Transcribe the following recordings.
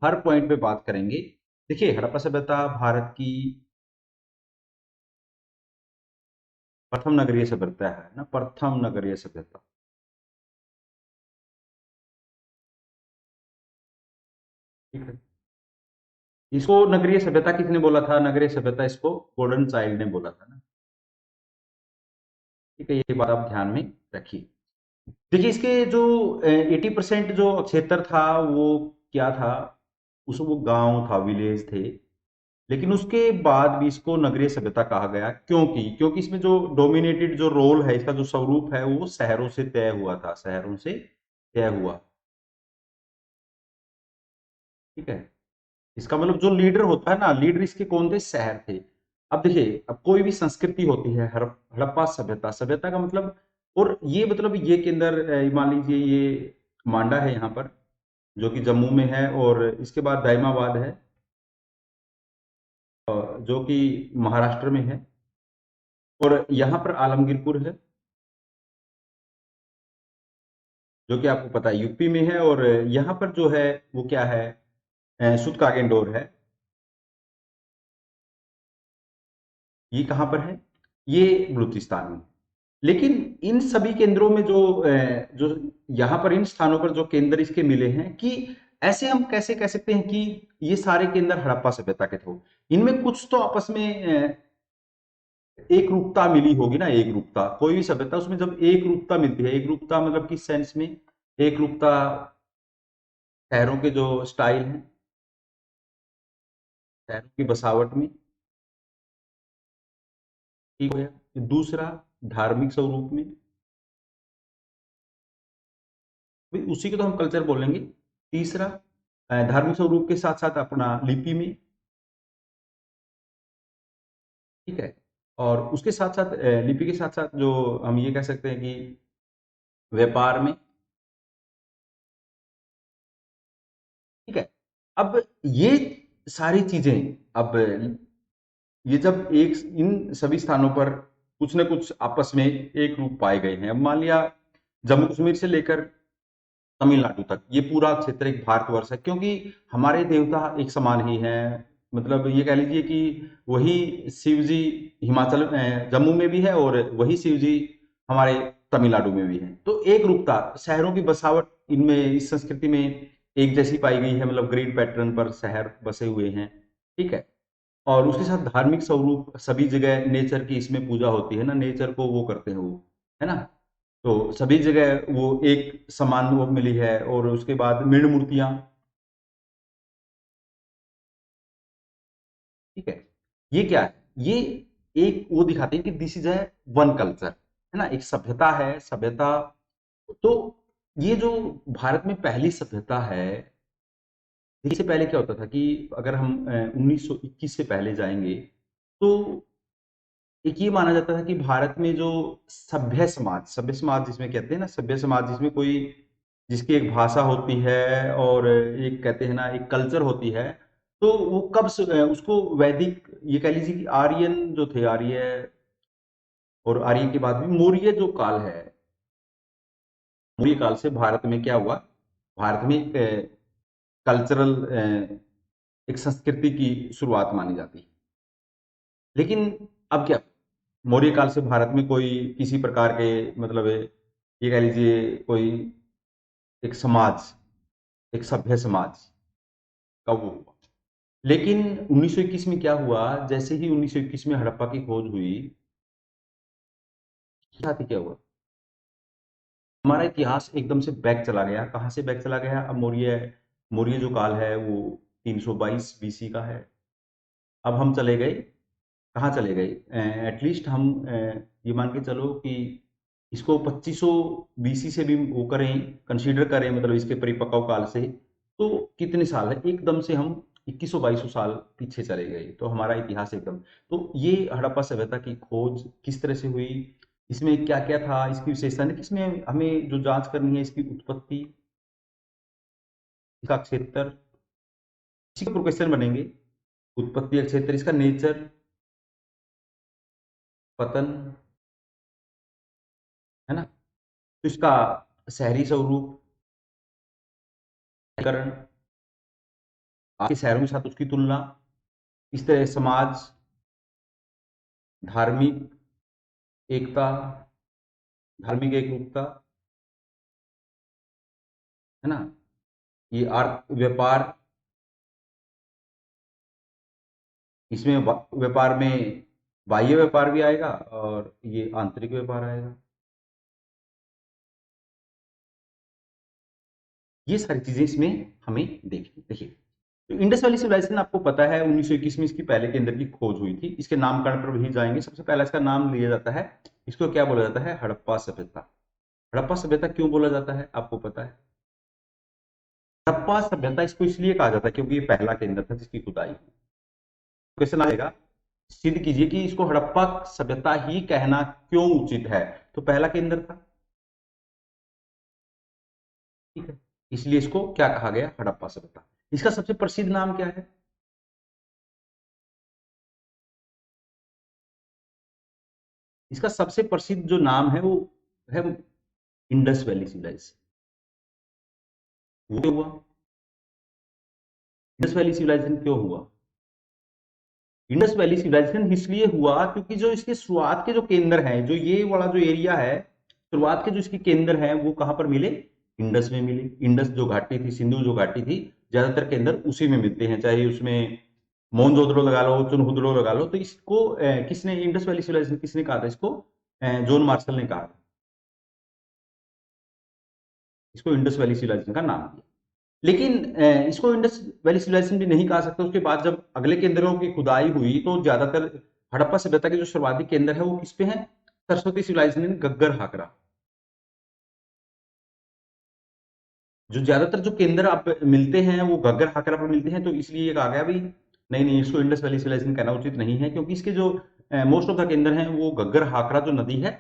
हर point पे बात करेंगे। देखिए, हड़प्पा सभ्यता भारत की प्रथम नगरीय सभ्यता है ना, प्रथम नगरीय सभ्यता। ठीक है। इसको नगरीय सभ्यता किसने बोला था? नगरीय सभ्यता इसको गॉर्डन चाइल्ड ने बोला था ना। ठीक है, ये बात आप ध्यान में रखिए। देखिए, इसके जो 80% जो क्षेत्र था वो क्या था? उस वो गांव था, विलेज थे। लेकिन उसके बाद भी इसको नगरीय सभ्यता कहा गया, क्योंकि इसमें जो डोमिनेटेड जो रोल है, इसका जो स्वरूप है वो शहरों से तय हुआ था, शहरों से तय हुआ। ठीक है। इसका मतलब जो लीडर होता है ना, लीडर इसके कौन थे? शहर थे। अब देखिए, अब कोई भी संस्कृति होती है, हड़प्पा सभ्यता, सभ्यता का मतलब, और ये मतलब ये के अंदर मान लीजिए ये मांडा है यहाँ पर, जो कि जम्मू में है, और इसके बाद दाइमाबाद है, जो कि महाराष्ट्र में है, और यहाँ पर आलमगीरपुर है, जो कि आपको पता है यूपी में है, और यहाँ पर जो है वो क्या है? सुत कागेंडोर है। ये कहाँ पर है? ये बलूचिस्तान में। लेकिन इन सभी केंद्रों में जो यहाँ पर इन स्थानों पर जो केंद्र इसके मिले हैं, कि ऐसे हम कैसे कह सकते हैं कि ये सारे केंद्र हड़प्पा सभ्यता के थे? इनमें कुछ तो आपस में एक रूपता मिली होगी ना, एक रूपता। कोई भी सभ्यता, उसमें जब एक रूपता मिलती है, एक रूपता मतलब किस सेंस में? एक रूपता शहरों के जो स्टाइल हैं, शहरों की बसावट में। ठीक हो गया। दूसरा, धार्मिक स्वरूप में, भाई उसी को तो हम कल्चर बोलेंगे। तीसरा, धार्मिक स्वरूप के साथ साथ अपना लिपि में। ठीक है। और उसके साथ साथ लिपि के साथ साथ जो हम ये कह सकते हैं कि व्यापार में। ठीक है। अब ये सारी चीजें, अब ये जब एक इन सभी स्थानों पर कुछ न कुछ आपस में एक रूप पाए गए हैं। अब मान लिया जम्मू कश्मीर से लेकर तमिलनाडु तक ये पूरा क्षेत्र एक भारतवर्ष है, क्योंकि हमारे देवता एक समान ही हैं। मतलब ये कह लीजिए कि वही शिव जी हिमाचल जम्मू में भी है, और वही शिव जी हमारे तमिलनाडु में भी है। तो एक रूपता, शहरों की बसावट इनमें, इस संस्कृति में एक जैसी पाई गई है, मतलब ग्रीड पैटर्न पर शहर बसे हुए हैं। ठीक है। और उसके साथ धार्मिक स्वरूप, सभी जगह नेचर की इसमें पूजा होती है ना, नेचर को वो करते हैं वो, है ना। तो सभी जगह वो एक समान वो मिली है, और उसके बाद मृण मूर्तियां। ठीक है। ये क्या है? ये एक वो दिखाते हैं कि दिस इज है वन कल्चर, है ना, एक सभ्यता है, सभ्यता। तो ये जो भारत में पहली सभ्यता है, इससे पहले क्या होता था कि अगर हम 1921 से पहले जाएंगे, तो एक ये माना जाता था कि भारत में जो सभ्य समाज जिसमें कहते हैं ना, सभ्य समाज जिसमें कोई, जिसकी एक भाषा होती है, और एक कहते हैं ना एक कल्चर होती है। तो वो उसको वैदिक, ये कह लीजिए कि आर्यन जो थे, आर्य, और आर्य के बाद भी मौर्य जो काल है, मौर्य काल से भारत में क्या हुआ? भारत में एक कल्चरल, एक संस्कृति की शुरुआत मानी जाती है। लेकिन अब क्या, मौर्य काल से भारत में कोई किसी प्रकार के, मतलब ये कह लीजिए कोई एक समाज, एक सभ्य समाज का वो हुआ। लेकिन 1921 में क्या हुआ? जैसे ही 1921 में हड़प्पा की खोज हुई, साथ ही क्या हुआ? हमारा इतिहास एकदम से बैक चला गया। कहाँ से बैक चला गया? अब मौर्य, मौर्य जो काल है वो 322 बीसी का है। अब हम चले गए, कहाँ चले गए? एटलीस्ट हम ये मान के चलो कि इसको 2500 बीसी से भी वो करें, कंसीडर करें, मतलब इसके परिपक्व काल से, तो कितने साल है? एकदम से हम 2100 2200 साल पीछे चले गए। तो हमारा इतिहास एकदम, तो ये हड़प्पा सभ्यता की खोज किस तरह से हुई, इसमें क्या क्या था, इसकी विशेषता है, किसमें हमें जो जांच करनी है, इसकी उत्पत्ति, इसका क्षेत्र, इसी के क्वेश्चन बनेंगे। उत्पत्ति का क्षेत्र, इसका नेचर, पतन, है ना। तो इसका शहरी स्वरूप, करण, आपके शहरों के साथ उसकी तुलना, इस तरह समाज, धार्मिक एकता, धार्मिक एकरूपता, है ना, ये अर्थ व्यापार, इसमें व्यापार में बाह्य व्यापार भी आएगा और ये आंतरिक व्यापार आएगा। ये सारी चीजें इसमें हमें देखनी। देखिए, तो इंडस वैली सिविलाइजेशन आपको पता है 1921 में इसकी पहले केंद्र की खोज हुई थी। इसके नामकरण पर भी जाएंगे। सबसे पहला इसका नाम लिया जाता है, इसको क्या बोला जाता है, हड़प्पा सभ्यता। हड़प्पा सभ्यता क्यों बोला जाता है आपको पता है? हड़प्पा सभ्यता इसको इसलिए कहा जाता है क्योंकि ये पहला केंद्र था जिसकी खुदाई हुई। क्वेश्चन आएगा, सिद्ध कीजिए कि इसको हड़प्पा सभ्यता ही कहना क्यों उचित है। तो पहला केंद्र था, ठीक है, इसलिए इसको क्या कहा गया, हड़प्पा सभ्यता। इसका सबसे प्रसिद्ध नाम क्या है? इसका सबसे प्रसिद्ध जो नाम है वो है इंडस वैली सिविलाइजेशन। वो क्यों हुआ? इंडस वैली सिविलाइजेशन क्यों हुआ? इंडस वैली सिविलाइजेशन इसलिए हुआ क्योंकि जो इसके शुरुआत के जो केंद्र हैं, जो ये वाला जो एरिया है, शुरुआत के जो इसके केंद्र हैं वो कहां पर मिले, इंडस में मिले। इंडस जो घाटी थी, सिंधु जो घाटी थी, ज्यादातर केंद्र उसी में मिलते हैं, चाहे उसमें मोहनजोदड़ो लगा लो, चुनहुदड़ो लगा लो। तो इसको किसने, इंडस वैली सिविलाइजेशन किसने कहा था इसको? जॉन मार्शल ने कहा था। इसको इंडस वैली सिविलाइजेशन का नाम दिया। लेकिन इसको इंडस वैली सिविलाइजेशन भी नहीं कहा सकता। उसके बाद जब अगले केंद्रों की खुदाई हुई तो ज्यादातर हड़प्पा सभ्यता के जो शुरुआती केंद्र है वो किस पे है, सरस्वती सिविलाइजेशन, गग्गर हाकरा। जो ज्यादातर जो केंद्र आप मिलते हैं वो गग्गर हाकरा पर मिलते हैं। तो इसलिए ये कहा गया भाई नहीं नहीं, इसको इंडस वैली सिविलाइजेशन कहना उचित नहीं है क्योंकि इसके जो मोस्ट ऑफ द केंद्र हैं वो गग्गर हाकरा जो नदी है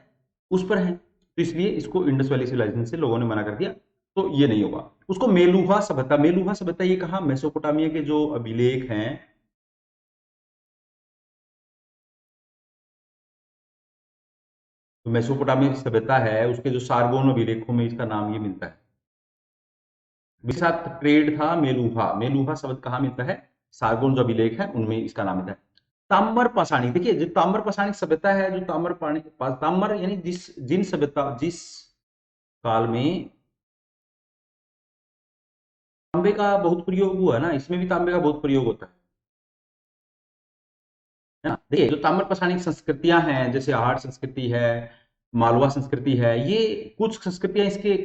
उस पर है। तो इसलिए इसको इंडस वैली सिविलाइजेशन से लोगों ने मना कर दिया, तो ये नहीं होगा। उसको मेलुहा सभ्यता, मेलुहा सभ्यता ये कहा, मेसोपोटामिया के जो अभिलेख हैं, तो मेसोपोटामिया की सभ्यता है उसके जो सारगोन अभिलेखों में इसका नाम ये मिलता है। इसके साथ ट्रेड था मेलुहा, मेलुहा शब्द कहाँ मिलता है, सारगोन जो अभिलेख है उनमें इसका नाम मिलता है। ताम्र पाषाणी, देखिए जो ताम्र पाषाणी सभ्यता है, जो ताम्र पाणी ताम्र यानी जिन सभ्यता, जिस काल में तांबे का बहुत प्रयोग हुआ है ना, इसमें भी तांबे का बहुत प्रयोग होता है ना। देखिए जो ताम्र पाषाणी संस्कृतियां हैं, जैसे आहार संस्कृति है, मालवा संस्कृति है, ये कुछ संस्कृतियां इसके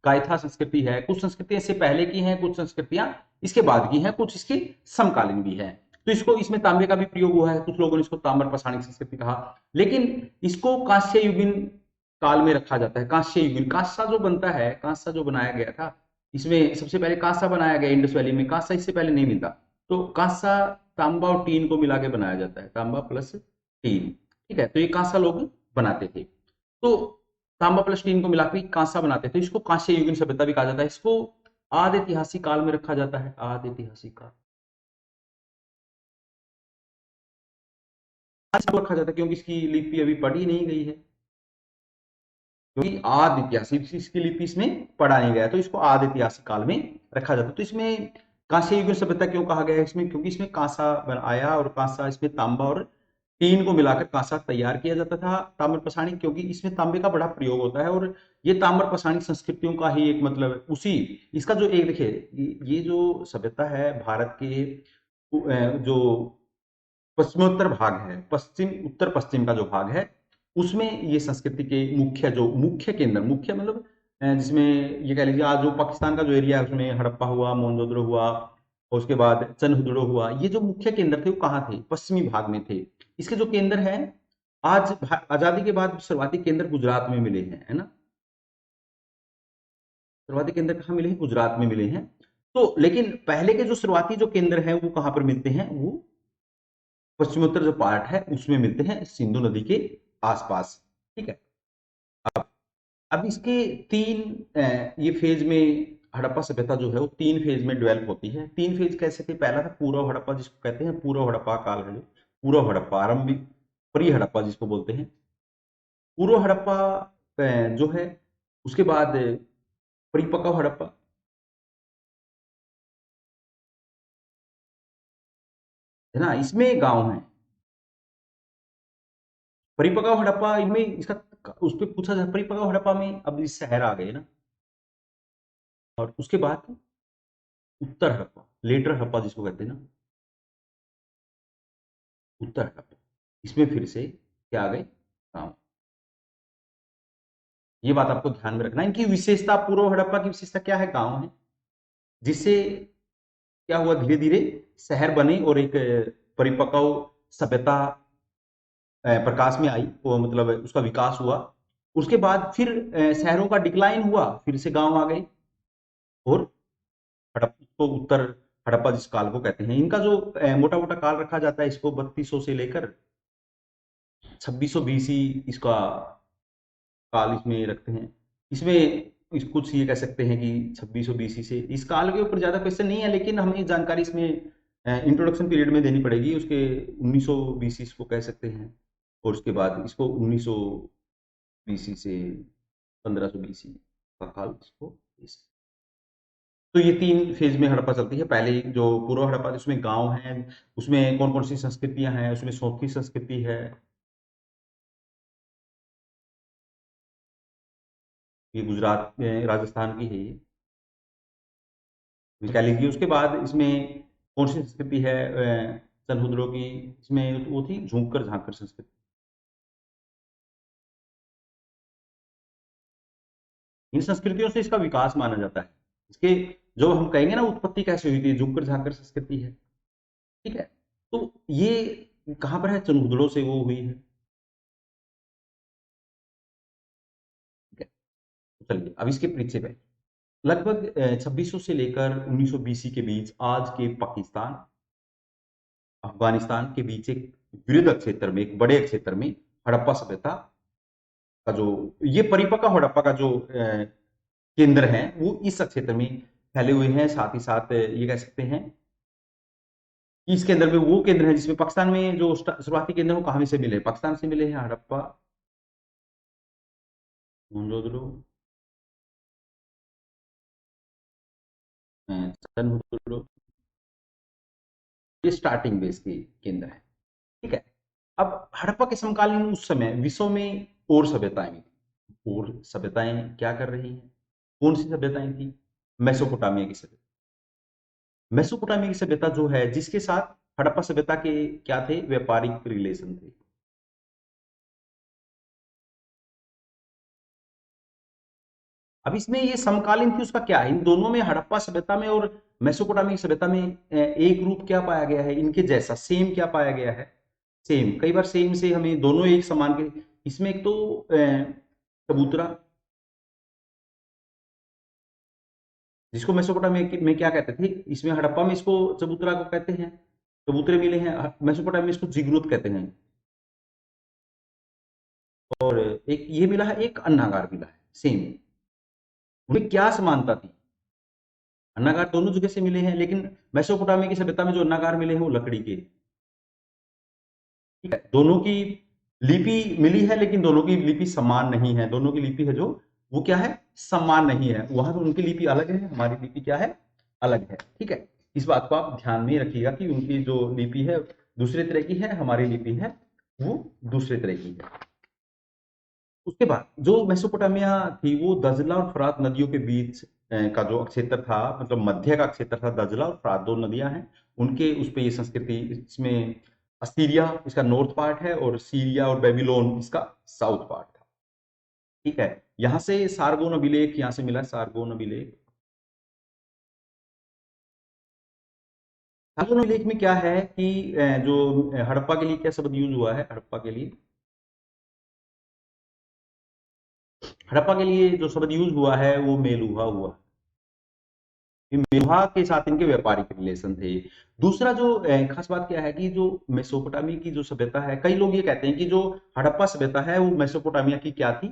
कायथा संस्कृति है, कुछ संस्कृतियां इससे पहले की हैं, कुछ संस्कृतियां इसके बाद की हैं, कुछ इसके समकालीन भी हैं। तो इसको, इसमें तांबे का भी प्रयोग हुआ है, कुछ लोगों ने इसको ताम्र पाषाणी संस्कृति कहा। लेकिन इसको कांस्य युगीन काल में रखा जाता है। कांस्य युगीन, कांसा जो बनता है, कांसा जो बनाया गया था, इसमें सबसे पहले कांसा बनाया गया इंडस वैली में। कांसा इससे पहले नहीं मिलता। तो कांसा तांबा और टीन को मिला के बनाया जाता है, तांबा प्लस टीन, ठीक है। तो ये कांसा लोग बनाते थे। तो तांबा प्लस टीन को मिलाकर कांसा बनाते थे। इसको कांस्य युगीन सभ्यता भी कहा जाता है। इसको आदि ऐतिहासिक काल में रखा जाता है, आदि ऐतिहासिक काल रखा जाता है क्योंकि इसकी लिपि अभी पढ़ी नहीं गई है, क्योंकि आदि ऐतिहासिक इसकी लिपि इसमें पढ़ा नहीं गया, तो इसको आदि ऐतिहासिक काल में रखा जाता है। तो इसमें कांस्य युगीन सभ्यता क्यों कहा गया है इसमें, क्योंकि इसमें कांसा आया और कांसा, इसमें तांबा और टीन को मिलाकर कांसा तैयार किया जाता था, ताम्र पसाणी, क्योंकि इसमें तांबे का बड़ा प्रयोग होता है। और ये ताम्र पसाणी संस्कृतियों का ही एक मतलब उसी, इसका जो एक देखिए, ये जो सभ्यता है भारत के जो पश्चिमोत्तर भाग है, पश्चिम उत्तर पश्चिम का जो भाग है, उसमें ये संस्कृति के मुख्य, जो मुख्य केंद्र, मुख्य मतलब जिसमें ये कह लीजिए आज जो पाकिस्तान का जो एरिया है उसमें हड़प्पा हुआ, मोहनजोदड़ो हुआ और उसके बाद चनहुदड़ो हुआ, ये जो मुख्य केंद्र थे वो कहाँ थे, पश्चिमी भाग में थे। इसके जो केंद्र हैं, आज आजादी के बाद शुरुआती केंद्र गुजरात में मिले हैं, है ना। शुरुआती केंद्र कहाँ मिले हैं, गुजरात में मिले हैं। तो लेकिन पहले के जो शुरुआती जो केंद्र हैं वो कहाँ पर मिलते हैं, वो पश्चिमोत्तर जो पार्ट है उसमें मिलते हैं, सिंधु नदी के आसपास, ठीक है। अब इसके तीन ये फेज में हड़प्पा सभ्यता जो है वो तीन फेज में डेवलप होती है। तीन फेज कैसे थे, पहला था पूर्व हड़प्पा, जिसको कहते हैं पूर्व हड़प्पा काल है, पूर्व हड़प्पा, आरंभिक प्री हड़प्पा जिसको बोलते हैं, पूर्व हड़प्पा जो है। उसके बाद परिपक्व हड़प्पा, है ना, इसमें गांव है। परिपक्व हड़प्पा इनमें इसका उस पर पूछा जाए, परिपक्व हड़प्पा में अब इस शहर आ गए ना, और उसके बाद उत्तर हड़प्पा, लेटर हड़प्पा जिसको कहते हैं ना, उत्तर हड़प्पा, इसमें फिर से क्या आ गए, गांव। ये बात आपको ध्यान में रखना है। इनकी विशेषता, पूर्व हड़प्पा की विशेषता क्या है, गांव है, जिससे क्या हुआ, धीरे धीरे शहर बने और एक परिपक्व सभ्यता प्रकाश में आई, वो मतलब उसका विकास हुआ। उसके बाद फिर शहरों का डिक्लाइन हुआ, फिर से गांव आ गए, और हड़प्पा को उत्तर हड़प्पा जिस काल को कहते हैं, इनका जो मोटा मोटा काल रखा जाता है इसको 3200 से लेकर 2600 बीसी इसका काल इसमें रखते हैं। इसमें कुछ ये कह सकते हैं कि 2600 बीसी से, इस काल के ऊपर ज्यादा क्वेश्चन नहीं है, लेकिन हमें जानकारी इसमें इंट्रोडक्शन पीरियड में देनी पड़ेगी। उसके 1900 बीसी इसको कह सकते हैं, और उसके बाद इसको 1900 बीसी से 1500 बीसी का काल इसको कह सकते हैं। तो ये तीन फेज में हड़प्पा चलती है। पहले जो पूर्व हड़प्पा थी, उसमें गांव है, उसमें कौन कौन सी संस्कृतियां हैं, उसमें सोथी संस्कृति है, ये गुजरात में राजस्थान की है ये, कह लीजिए। उसके बाद इसमें कौन सी संस्कृति है, चंदहुदड़ो की, इसमें वो थी झूमकर झांकर संस्कृति। इन संस्कृतियों से इसका विकास माना जाता है। इसके जो हम कहेंगे ना उत्पत्ति कैसे हुई थी, झुमकर झांकर संस्कृति है, ठीक है। तो ये कहां पर है, चंदहुदड़ो से वो हुई है, ठीक है। तो चलिए अब इसके पीछे पे लगभग 2600 से लेकर 1900 बीसी के बीच आज के पाकिस्तान अफगानिस्तान के बीच एक वृहद क्षेत्र में, एक बड़े क्षेत्र में हड़प्पा सभ्यता का जो, ये परिपक्व हड़प्पा का जो केंद्र है वो इस क्षेत्र में फैले हुए हैं। साथ ही साथ ये कह सकते हैं कि इस केंद्र में वो केंद्र है जिसमें पाकिस्तान में जो शुरुआती केंद्र है वो कहां से मिले, पाकिस्तान से मिले हैं, हड़प्पा, मोहनजोदड़ो, चंदहुदड़ो, ये स्टार्टिंग बेस के केंद्र है, ठीक है। अब हड़प्पा के समकालीन उस समय विश्व में और सभ्यताएं थी, और सभ्यताएं क्या कर रही हैं, कौन सी सभ्यताएं थी, मेसोपोटामिया की सभ्यता। मेसोपोटामिया की सभ्यता जो है, जिसके साथ हड़प्पा सभ्यता के क्या थे, व्यापारिक रिलेशन थे। अब इसमें ये समकालीन थी, उसका क्या है, इन दोनों में, हड़प्पा सभ्यता में और मेसोपोटामिया सभ्यता में एक रूप क्या पाया गया है, इनके जैसा सेम क्या पाया गया है, सेम। कई बार सेम से हमें दोनों एक समान के, इसमें एक तो चबूतरा, जिसको मेसोपोटामिया में क्या कहते थे, इसमें हड़प्पा में इसको चबूतरा को कहते हैं, चबूतरे मिले हैं। मेसोपोटामिया में इसको जिगरूत कहते हैं। और एक ये मिला है, एक अन्नागार मिला है, सेम। उनमें क्या समानता थी, अन्नागार दोनों जगह से मिले हैं, लेकिन मेसोपोटामिया की सभ्यता में जो अन्नागार मिले हैं वो लकड़ी के, ठीक है। दोनों की लिपि मिली है, लेकिन दोनों की लिपि समान नहीं है। दोनों की लिपि है जो, वो क्या है, समान नहीं है। वहां पर उनकी लिपि अलग है, हमारी लिपि क्या है, अलग है, ठीक है। इस बात को आप ध्यान में रखिएगा कि उनकी जो लिपि है दूसरे तरह की है, हमारी लिपि है वो दूसरे तरह की है। उसके बाद जो मेसोपोटामिया थी वो दजला और फरात नदियों के बीच का जो क्षेत्र था, मतलब मध्य का क्षेत्र था। दजला और फरात दो नदियां हैं, उनके उस पे ये संस्कृति, इसमें असीरिया इसका नॉर्थ पार्ट है, और सीरिया और बेबीलोन इसका साउथ पार्ट था, ठीक है। यहां से सारगोन अभिलेख यहां से मिला, सारगोन अभिलेख। सारगोन अभिलेख में क्या है कि जो हड़प्पा के लिए क्या शब्द यूज हुआ है, हड़प्पा के लिए, हड़प्पा के लिए जो शब्द यूज हुआ है वो मेलुहा हुआ। मेलुहा के साथ इनके व्यापारिक रिलेशन थे। दूसरा जो खास बात क्या है कि जो मेसोपोटामिया की जो सभ्यता है, कई लोग ये कहते हैं कि जो हड़प्पा सभ्यता है वो मेसोपोटामिया की क्या थी,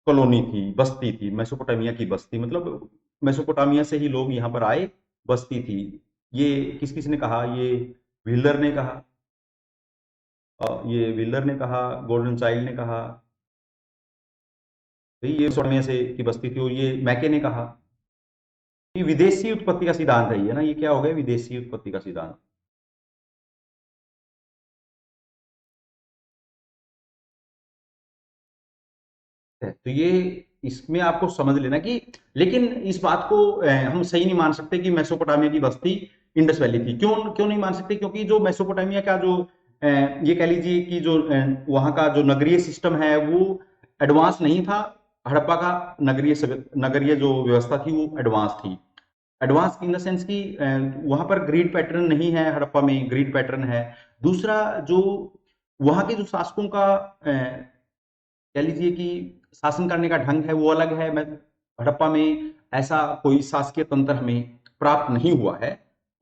कॉलोनी थी, बस्ती थी। मेसोपोटामिया की बस्ती मतलब मेसोपोटामिया से ही लोग यहाँ पर आए, बस्ती थी। ये किस किस ने कहा, ये व्हीलर ने कहा, ये व्हीलर ने कहा, गोल्डन चाइल्ड ने कहा, भाई ये मेसोपोटामिया से की बस्ती थी, और ये मैके ने कहा। ये विदेशी उत्पत्ति का सिद्धांत है, ये ना, ये क्या हो गया, विदेशी उत्पत्ति का सिद्धांत। है। तो ये इसमें आपको समझ लेना कि, लेकिन इस बात को हम सही नहीं मान सकते कि मेसोपोटामिया की बस्ती इंडस वैली थी। क्यों क्यों नहीं मान सकते? क्योंकि जो मेसोपोटामिया का जो ये कह लीजिए कि जो वहां का जो नगरीय सिस्टम है वो एडवांस नहीं था। हड़प्पा का नगरीय जो व्यवस्था थी वो एडवांस थी। एडवांस इन द सेंस कि वहां पर ग्रिड पैटर्न नहीं है, हड़प्पा में ग्रिड पैटर्न है। दूसरा, जो वहां के जो शासकों का कह लीजिए कि शासन करने का ढंग है वो अलग है। मैं हड़प्पा में ऐसा कोई शासकीय तंत्र हमें प्राप्त नहीं हुआ है।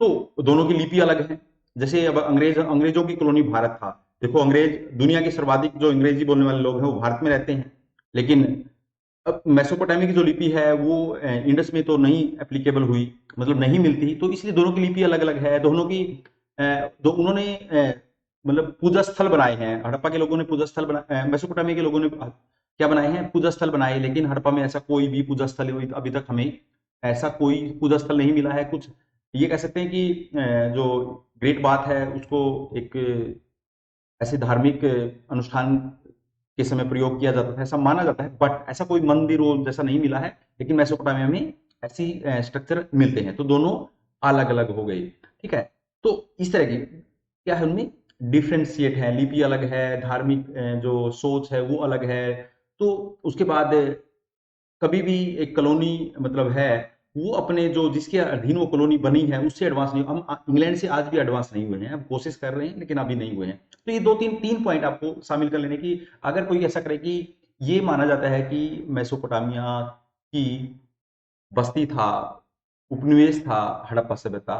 तो दोनों की लिपि अलग है। जैसे अब अंग्रेजों की कॉलोनी भारत था। देखो, अंग्रेज दुनिया के सर्वाधिक जो अंग्रेजी बोलने वाले लोग हैं वो भारत में रहते हैं। लेकिन अब मेसोपोटामिया की जो लिपि है वो इंडस में तो नहीं एप्लीकेबल हुई, मतलब नहीं मिलती। तो इसलिए दोनों की लिपि अलग अलग है। दोनों की दो उन्होंने मतलब पूजा स्थल बनाए हैं। हड़प्पा के लोगों ने पूजा स्थल बनाए, मेसोपोटामिया के लोगों ने क्या बनाए हैं? पूजा स्थल बनाए। लेकिन हड़प्पा में ऐसा कोई भी पूजा स्थल अभी तक हमें ऐसा कोई पूजा स्थल नहीं मिला है। कुछ ये कह सकते हैं कि जो ग्रेट बात है उसको एक ऐसे धार्मिक अनुष्ठान के समय प्रयोग किया जाता था, ऐसा माना जाता है। बट ऐसा कोई मंदिर और जैसा नहीं मिला है। लेकिन मेसोपोटामिया में ऐसी स्ट्रक्चर मिलते हैं। तो दोनों अलग अलग हो गए, ठीक है। तो इस तरह की क्या है, उनमें डिफ्रेंशिएट है, लिपि अलग है, धार्मिक जो सोच है वो अलग है। तो उसके बाद कभी भी एक कॉलोनी मतलब है, वो अपने जो जिसके अधीन वो कॉलोनी बनी है उससे एडवांस नहीं। हम इंग्लैंड से आज भी एडवांस नहीं हुए हैं। हम कोशिश कर रहे हैं लेकिन अभी नहीं हुए हैं। तो ये दो तीन तीन पॉइंट आपको शामिल कर लेने की, अगर कोई ऐसा करे कि ये माना जाता है कि मेसोपोटामिया की बस्ती था, उपनिवेश था हड़प्पा सभ्यता,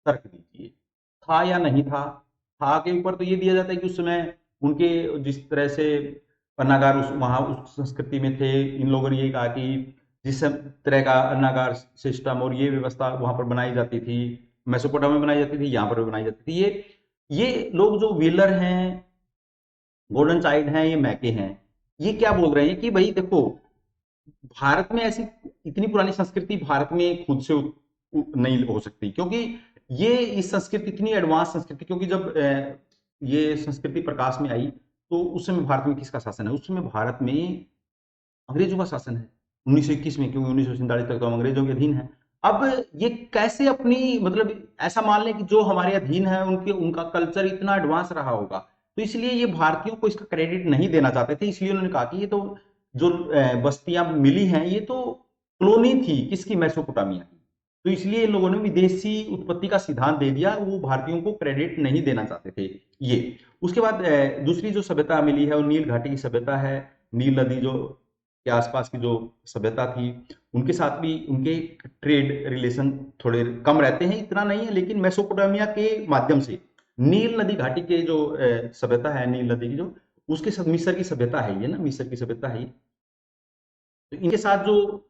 तर्क दीजिए, था या नहीं था? था के ऊपर तो ये दिया जाता है कि उस समय उनके जिस तरह से अन्नागार उस वहाँ उस संस्कृति में थे। इन लोगों ने ये कहा कि जिस तरह का अन्नागार सिस्टम और ये व्यवस्था वहाँ पर बनाई जाती थी, मेसोपोटामिया में बनाई जाती थी, यहाँ पर भी बनाई जाती थी। ये लोग जो व्हीलर हैं, गोल्डन चाइल्ड हैं, ये मैके हैं, ये क्या बोल रहे हैं कि भाई देखो, भारत में ऐसी इतनी पुरानी संस्कृति भारत में खुद से नहीं हो सकती। क्योंकि ये इस संस्कृति इतनी एडवांस संस्कृति, क्योंकि जब ये संस्कृति प्रकाश में आई तो उस समय भारत में किसका शासन है? उस समय भारत में अंग्रेजों का शासन है। 1921 में, क्योंकि 1947 तक तो हम अंग्रेजों के अधीन है। अब ये कैसे अपनी मतलब ऐसा मान लें कि जो हमारे अधीन है उनके उनका कल्चर इतना एडवांस रहा होगा। तो इसलिए ये भारतीयों को इसका क्रेडिट नहीं देना चाहते थे। इसलिए उन्होंने कहा कि ये तो जो बस्तियां मिली हैं ये तो कॉलोनी थी किसकी? मेसोपोटामिया की। तो इसलिए इन लोगों ने विदेशी उत्पत्ति का सिद्धांत दे दिया। वो भारतीयों को क्रेडिट नहीं देना चाहते थे ये। उसके बाद दूसरी जो सभ्यता मिली है वो नील घाटी की सभ्यता है। नील नदी जो के आसपास की जो सभ्यता थी, उनके साथ भी उनके ट्रेड रिलेशन थोड़े कम रहते हैं, इतना नहीं है। लेकिन मेसोपोटामिया के माध्यम से नील नदी घाटी के जो सभ्यता है, नील नदी की जो उसके साथ मिस्र की सभ्यता है, ये ना मिस्र की सभ्यता है। तो इनके साथ जो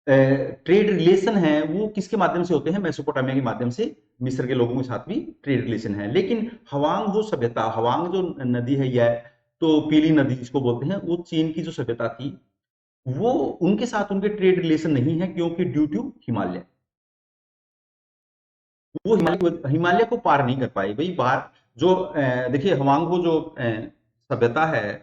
ट्रेड रिलेशन है वो किसके माध्यम से होते हैं? मेसोपोटामिया के माध्यम से मिस्र के लोगों के साथ भी ट्रेड रिलेशन है। लेकिन हवांग जो सभ्यता, हवांग जो नदी है या तो पीली नदी जिसको बोलते हैं, वो चीन की जो सभ्यता थी, वो उनके साथ उनके ट्रेड रिलेशन नहीं है। क्योंकि ड्यू टू हिमालय, वो हिमालय को पार नहीं कर पाए भाई। बाहर जो देखिए हवांगो जो सभ्यता है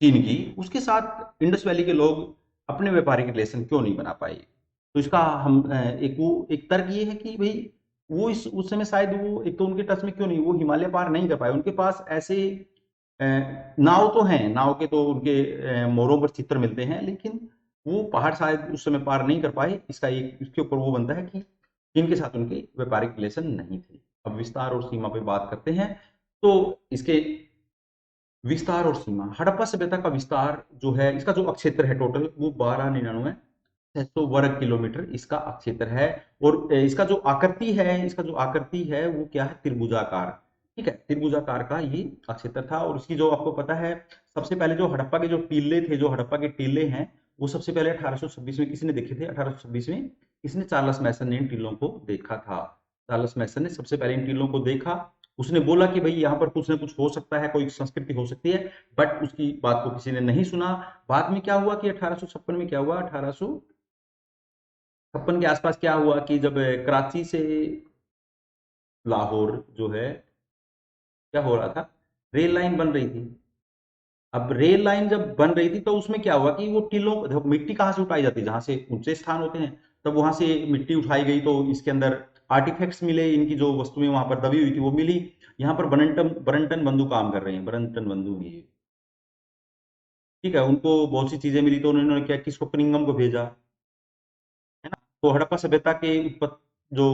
चीन की, उसके साथ इंडस वैली के लोग अपने व्यापारिक रिलेशन क्यों नहीं बना पाए? तो इसका हम एक तर्क ये है कि भाई वो इस उस समय शायद वो एक तो उनके टच में क्यों नहीं, वो हिमालय पार नहीं कर पाए। उनके पास ऐसे नाव तो हैं, नाव के तो उनके मोहरों पर चित्र मिलते हैं, लेकिन वो पहाड़ शायद उस समय पार नहीं कर पाए। इसका एक इसके ऊपर वो बनता है कि इनके साथ उनके व्यापारिक रिलेशन नहीं थे। अब विस्तार और सीमा पे बात करते हैं। तो इसके विस्तार और सीमा, हड़प्पा सभ्यता का विस्तार जो है, इसका जो अक्षेत्र है टोटल वो 1299 वर्ग किलोमीटर इसका अक्षेत्र है। और इसका जो आकृति है, इसका जो आकृति है वो क्या है? त्रिभुजाकार, ठीक है। त्रिभुजाकार का ये अक्षेत्र था। और इसकी जो आपको पता है, सबसे पहले जो हड़प्पा के जो टीले थे, जो हड़प्पा के टीले हैं, वो सबसे पहले 1826 में किसी ने देखे थे? 1826 में किसने? चार्ल्स मैसन ने इन टीलों को देखा था। चार्ल्स मैसन ने सबसे पहले इन टीलों को देखा। उसने बोला कि भाई यहाँ पर कुछ ना कुछ हो सकता है, कोई संस्कृति हो सकती है। बट उसकी बात को किसी ने नहीं सुना। बाद में क्या हुआ कि 1856 में क्या हुआ, 1856 के आसपास क्या हुआ कि जब कराची से लाहौर जो है क्या हो रहा था, रेल लाइन बन रही थी। अब रेल लाइन जब बन रही थी तो उसमें क्या हुआ कि वो टीलों, देखो मिट्टी कहाँ से उठाई जाती है, जहां से ऊंचे स्थान होते हैं, तब वहां से मिट्टी उठाई गई तो इसके अंदर आर्टिफैक्ट्स मिले, इनकी जो वस्तुएं वहां पर दबी हुई थी वो मिली। यहाँ पर बरंटन बरंटन बंधु काम कर रहे हैं, बरंटन बंधु ये, ठीक है, उनको बहुत सी चीजें मिली तो उन्होंने क्या, किसको, कनिंगम को भेजा, है ना। तो हड़प्पा सभ्यता के उत्पत्ति जो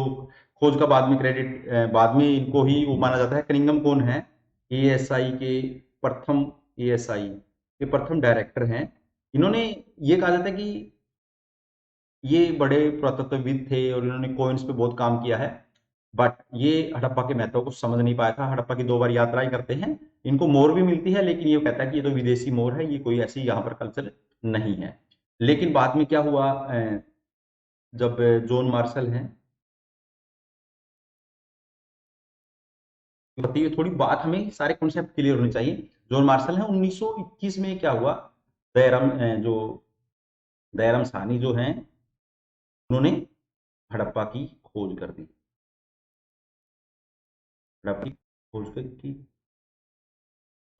खोज का बाद में क्रेडिट, बाद में इनको ही वो माना जाता है। कनिंगम कौन है, एएसआई के प्रथम, एएसआई के प्रथम डायरेक्टर हैं। इन्होंने, ये कहा जाता है कि ये बड़े पुरातत्वविद थे और इन्होंने कोइंस पे बहुत काम किया है, बट ये हड़प्पा के महत्व को समझ नहीं पाया था। हड़प्पा की 2 बार यात्राएं करते हैं, इनको मोर भी मिलती है, लेकिन ये कहता है कि ये तो विदेशी मोर है, ये कोई ऐसी यहाँ पर कल्चर नहीं है। लेकिन बाद में क्या हुआ, जब जॉन मार्शल हैं, बताइए, थोड़ी बात, हमें सारे कॉन्सेप्ट क्लियर होने चाहिए। जॉन मार्शल है, 1921 में क्या हुआ, दयाराम, जो दयाराम साहनी जो हैं, उन्होंने हड़प्पा की खोज कर दी, हड़प्पा की खोज की।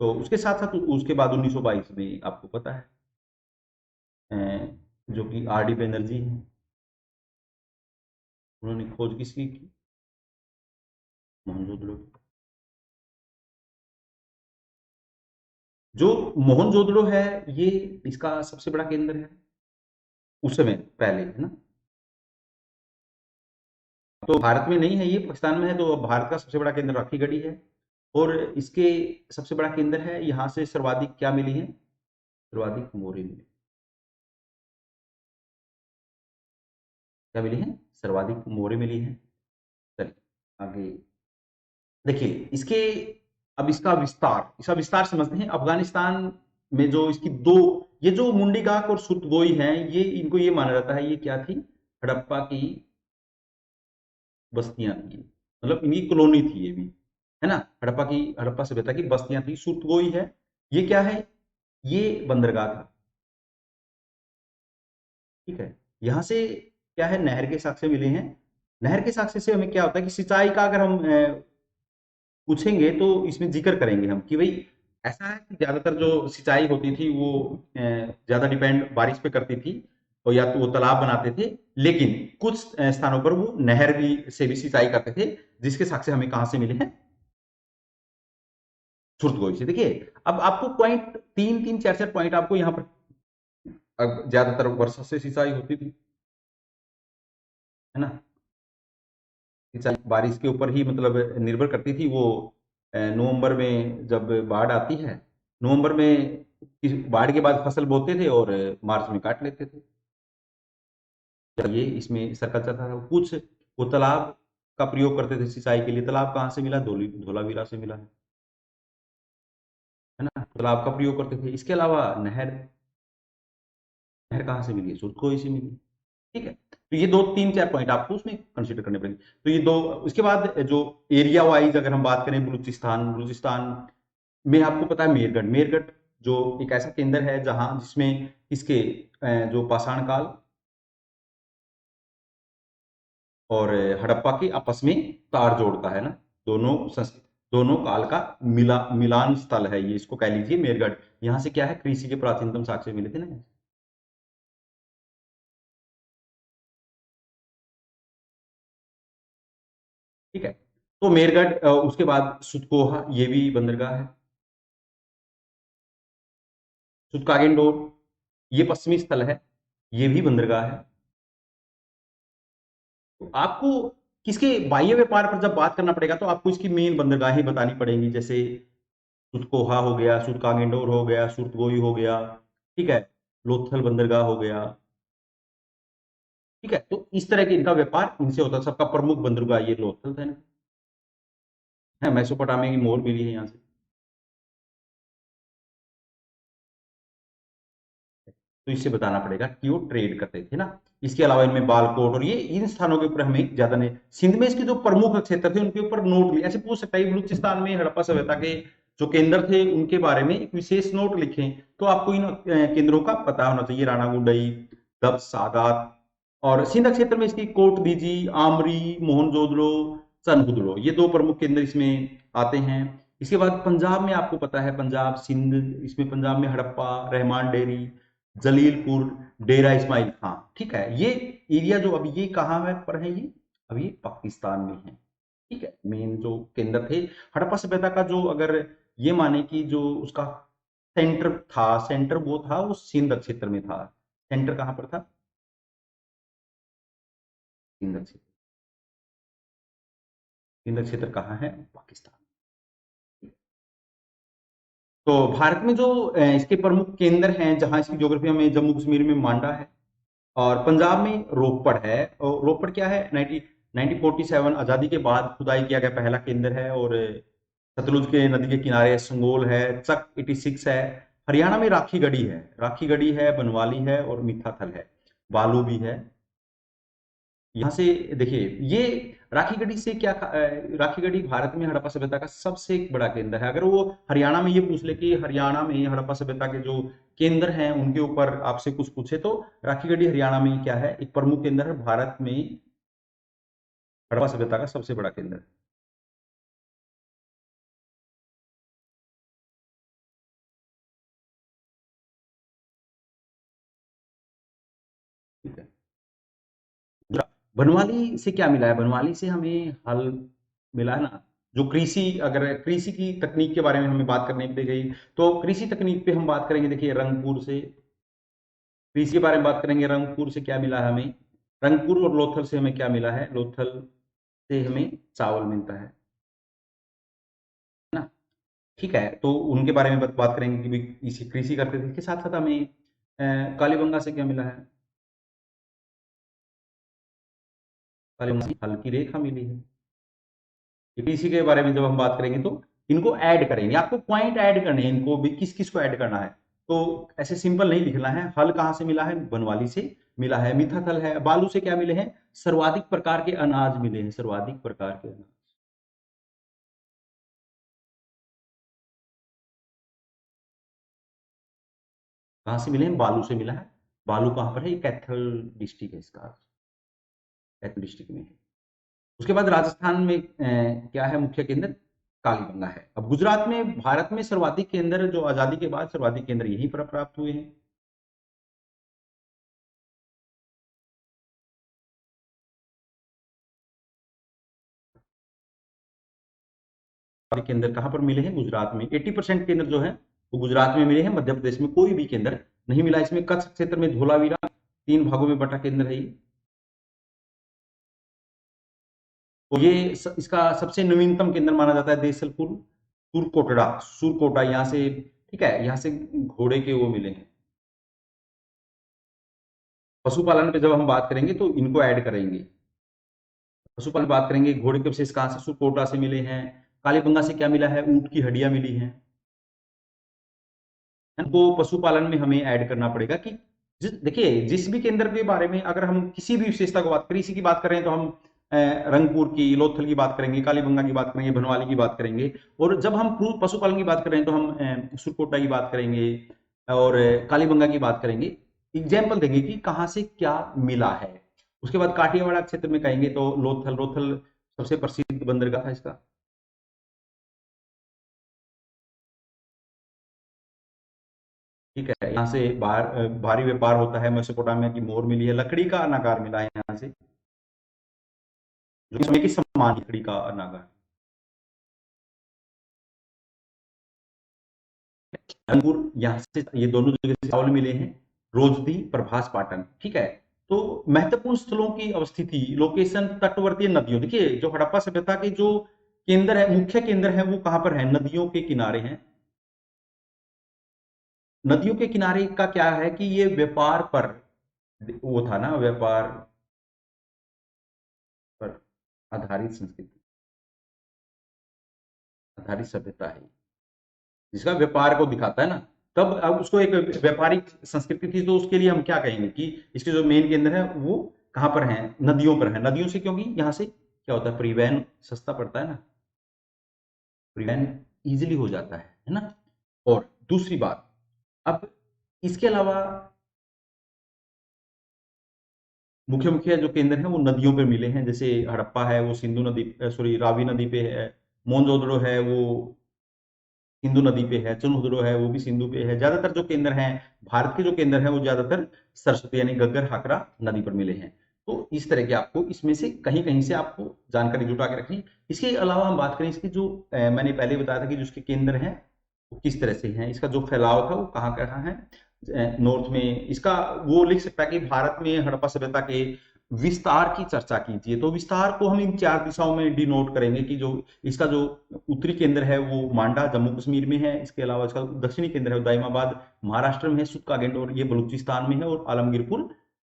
तो उसके साथ साथ उसके बाद 1922 में आपको पता है, अ, जो कि आर डी बनर्जी हैं, उन्होंने खोज किसकी की, मोहनजोदड़ो की। जो मोहनजोदड़ो है, ये इसका सबसे बड़ा केंद्र है उस समय, पहले, है ना। तो भारत में नहीं है, ये पाकिस्तान में है, तो भारत का सबसे बड़ा केंद्र राखीगढ़ी है। और इसके सबसे बड़ा केंद्र है, यहाँ से सर्वाधिक क्या मिली है, सर्वाधिक मोहरें मिली, क्या मिली है, सर्वाधिक मोहरें मिली हैं। चलिए आगे देखिए इसके, अब इसका विस्तार समझते हैं। अफगानिस्तान में जो इसकी दो, ये जो मुंडी गाक और सुतगोई हैं, ये इनको ये माना जाता है, ये क्या थी, हड़प्पा की बस्तियां थी, मतलब इनकी कॉलोनी थी ये भी, है ना। हड़प्पा सभ्यता की बस्तियां थी। सुतगोई है, ये क्या है, ये बंदरगाह था, ठीक है। यहाँ से क्या है, नहर के साक्ष्य मिले हैं। नहर के साक्ष्य से हमें क्या होता है कि सिंचाई का अगर हम पूछेंगे तो इसमें जिक्र करेंगे हम कि भाई, ऐसा है कि ज्यादातर जो सिंचाई होती थी वो ज्यादा डिपेंड बारिश पे करती थी, और या तो वो तालाब बनाते थे, लेकिन कुछ स्थानों पर वो नहर भी से भी सिंचाई करते थे, जिसके साक्ष्य हमें कहाँ से मिले हैं, सुरतगोई से। देखिए, अब आपको पॉइंट, तीन तीन चार चार पॉइंट आपको यहाँ पर, ज्यादातर वर्षा से सिंचाई होती थी, है ना, सिंचाई बारिश के ऊपर ही मतलब निर्भर करती थी वो। नवंबर में जब बाढ़ आती है, नवंबर में बाढ़ के बाद फसल बोते थे और मार्च में काट लेते थे, ये इसमें सर्कल चलता था। कुछ वो तालाब का प्रयोग करते थे सिंचाई के लिए। तालाब कहाँ से मिला, धोलावीरा से मिला है ना, तालाब का प्रयोग करते थे। इसके अलावा नहर, नहर कहाँ से मिली, सुरखोई से मिली, ठीक है। तो ये दो तीन चार पॉइंट आपको उसमें कंसिडर करने पड़ेंगे। तो ये दो, उसके बाद जो एरिया वाइज अगर हम बात करें, बलूचिस्तान, में आपको पता है मेरगढ़, जो एक ऐसा केंद्र है जहां, जिसमें इसके जो पाषाण काल और हड़प्पा के आपस में तार जोड़ता है ना, दोनों काल का मिलान स्थल है ये, इसको कह लीजिए मेरगढ़। यहाँ से क्या है, कृषि के प्राचीनतम साक्ष्य मिले थे ना, ठीक है। तो मेरगढ़, उसके बाद सुतकोहा, ये भी बंदरगाह है। सुतकागेंडोर, ये पश्चिमी स्थल है, ये भी बंदरगाह है। तो आपको किसके बाह्य व्यापार पर जब बात करना पड़ेगा तो आपको इसकी मेन बंदरगाहें बतानी पड़ेंगी, जैसे सुतकोहा हो गया, सुतकागेंडोर हो गया, सुरतगोई हो गया, ठीक है, लोथल बंदरगाह हो गया, ठीक है। तो इस तरह के इनका व्यापार इनसे होता है। सबका प्रमुख बंदरगाह ये लोथल था, है, मेसोपोटामिया की मोहर मिली है यहाँ से। तो इससे बताना पड़ेगा कि वो ट्रेड करते थे ना। इसके अलावा इनमें बालकोट और ये इन स्थानों के ऊपर हमें ज्यादा नहीं, सिंध में इसके जो प्रमुख क्षेत्र थे उनके ऊपर नोट लिए, ऐसे पूछ सकता है बलूचिस्तान में हड़प्पा सभ्यता के जो केंद्र थे उनके बारे में एक विशेष नोट लिखें, तो आपको इन केंद्रों का पता होना चाहिए। राणा गुंडई, दब सादात, और सिंध क्षेत्र में इसकी कोट दीजी, आमरी, मोहनजोदड़ो, सनकुदड़ो, ये दो प्रमुख केंद्र इसमें आते हैं। इसके बाद पंजाब में आपको पता है, पंजाब सिंध, इसमें पंजाब में हड़प्पा, रहमान डेरी, जलीलपुर, डेरा इस्माइल खां। ठीक है, ये एरिया जो अब ये कहाँ है पर है, ये अभी पाकिस्तान में है। ठीक है, मेन जो केंद्र थे हड़प्पा सभ्यता का, जो अगर ये माने कि जो उसका सेंटर था, सेंटर वो था, वो सिंध क्षेत्र में था। सेंटर कहाँ पर था? सिंध क्षेत्र। सिंध क्षेत्र कहाँ है? पाकिस्तान। तो भारत में जो इसके प्रमुख केंद्र हैं, जहां इसकी ज्योग्राफी में, जम्मू कश्मीर में मांडा है, और पंजाब में रोपड़ है। और रोपड़ क्या है? 1947 आजादी के बाद खुदाई किया गया पहला केंद्र है। और सतलुज के नदी के किनारे संगोल है, चक 86 है। हरियाणा में राखी गढ़ी है, राखी गढ़ी है, बनवाली है, और मिठाथल है, बालू भी है। यहाँ से देखिए, ये राखी गढ़ी से क्या राखी गढ़ी भारत में हड़प्पा सभ्यता का सबसे बड़ा केंद्र है। अगर वो हरियाणा में ये पूछ ले कि हरियाणा में हड़प्पा सभ्यता के जो केंद्र हैं उनके ऊपर आपसे कुछ पूछे, तो राखी गढ़ी हरियाणा में क्या है, एक प्रमुख केंद्र है भारत में, हड़प्पा सभ्यता का सबसे बड़ा केंद्र है। ठीक है। बनवाली से क्या मिला है? बनवाली से हमें हल मिला है ना। जो कृषि, अगर कृषि की तकनीक के बारे में हमें बात करने दी गई, तो कृषि तकनीक पे हम बात करेंगे। देखिए, रंगपुर से कृषि के बारे में बात करेंगे, रंगपुर से क्या मिला है हमें? रंगपुर और लोथल से हमें क्या मिला है? लोथल से हमें चावल मिलता है ना। ठीक है, तो उनके बारे में बात करेंगे कि भाई इसी कृषि करते थे। इसके साथ साथ हमें कालीबंगा से क्या मिला है? कालीबंगा से हल्की रेखा मिली है। कृषि के बारे में जब हम बात करेंगे, तो इनको ऐड करेंगे, आपको पॉइंट ऐड करने हैं, इनको भी किस किस को ऐड करना है। तो ऐसे सिंपल नहीं लिखना है। हल कहाँ से मिला है? बनवाली से मिला है। मिठाथल है। बालू से क्या मिले हैं? सर्वाधिक प्रकार के अनाज मिले हैं, सर्वाधिक प्रकार के अनाज। कहाँ से मिले हैं? बालू से मिला है। बालू कहाँ पर है? ये कैथल डिस्ट्रिक्ट है इसका, कैथल डिस्ट्रिक्ट में है। उसके बाद राजस्थान में क्या है मुख्य केंद्र? कालीबंगा है। अब गुजरात में, भारत में सर्वाधिक केंद्र, जो आजादी के बाद सर्वाधिक केंद्र यहीं पर प्राप्त हुए हैं। सर्वाधिक केंद्र कहाँ पर मिले हैं? गुजरात में। 80% केंद्र जो है वो गुजरात में मिले हैं। मध्य प्रदेश में कोई भी केंद्र नहीं मिला। इसमें कच्छ क्षेत्र में धोलावीरा, 3 भागों में बटा केंद्र है ये। तो ये इसका सबसे नवीनतम केंद्र माना जाता है देसलपुर, सुरकोटड़ा, सुरकोटा, यहाँ से। ठीक है, यहाँ से घोड़े के वो मिले हैं। पशुपालन पे जब हम बात करेंगे तो इनको ऐड करेंगे। पशुपालन बात करेंगे, घोड़े के अवशेष कहाँ से? सुरकोटा से मिले हैं। कालीबंगा से क्या मिला है? ऊंट की हड्डियां मिली हैं। तो पशुपालन में हमें ऐड करना पड़ेगा कि देखिए, जिस भी केंद्र के बारे में अगर हम किसी भी विशेषता को बात, कृषि की बात करें तो हम रंगपुर की, लोथल की बात करेंगे, कालीबंगा की बात करेंगे, बनवाली की बात करेंगे। और जब हम पशुपालन की बात करें तो हम सुरकोटा की बात करेंगे, और कालीबंगा की बात करेंगे। एग्जाम्पल देंगे कि कहाँ से क्या मिला है। उसके बाद काठियावाड़ क्षेत्र में कहेंगे तो लोथल, लोथल सबसे प्रसिद्ध बंदरगाह है इसका। ठीक है, यहाँ से भारी व्यापार होता है। मेसोपोटामिया की मोहर मिली है। लकड़ी का अनागार मिला है यहाँ से, जो सोने की समान लकड़ी का अनागार। अंगूर, यहाँ से ये दोनों जगह से चावल मिले हैं। रोजदी, प्रभास पाटन। ठीक है। तो महत्वपूर्ण स्थलों की अवस्थिति, लोकेशन, तटवर्तीय नदियों। देखिए, जो हड़प्पा सभ्यता के जो केंद्र है, मुख्य केंद्र है, वो कहाँ पर है? नदियों के किनारे हैं। नदियों के किनारे का क्या है कि ये व्यापार पर वो था ना, व्यापार पर आधारित संस्कृति, आधारित सभ्यता है, जिसका व्यापार को दिखाता है ना। तब अब उसको एक व्यापारिक संस्कृति थी, तो उसके लिए हम क्या कहेंगे कि इसके जो मेन केंद्र है वो कहाँ पर है? नदियों पर है। नदियों से, क्योंकि यहाँ से क्या होता है, परिवहन सस्ता पड़ता है ना, परिवहन इजिली हो जाता है ना। और दूसरी बात, अब इसके अलावा मुख्य मुख्य जो केंद्र हैं वो नदियों पर मिले हैं। जैसे हड़प्पा है वो सिंधु नदी, सॉरी, रावी नदी पे है। मोनजोदड़ो है वो सिंधु नदी पे है, चुनहुदरो है वो भी सिंधु पे है। ज्यादातर जो केंद्र हैं भारत के, जो केंद्र हैं वो ज्यादातर सरस्वती यानी घग्गर हाकरा नदी पर मिले हैं। तो इस तरह के आपको इसमें से कहीं कहीं से आपको जानकारी जुटा के रखनी। इसके अलावा हम बात करें इसकी जो मैंने पहले बताया था कि जो इसके केंद्र हैं वो किस तरह से हैं, इसका जो फैलाव था वो कहाँ कहाँ है। नॉर्थ में इसका वो लिख सकता है कि भारत में हड़प्पा सभ्यता के विस्तार की चर्चा कीजिए। तो विस्तार को हम इन 4 दिशाओं में डिनोट करेंगे कि जो इसका जो उत्तरी केंद्र है वो मांडा जम्मू कश्मीर में है। इसके अलावा इसका दक्षिणी केंद्र है दाइमाबाद महाराष्ट्र में है, सुक्कागेंड और ये बलूचिस्तान में है, और आलमगीरपुर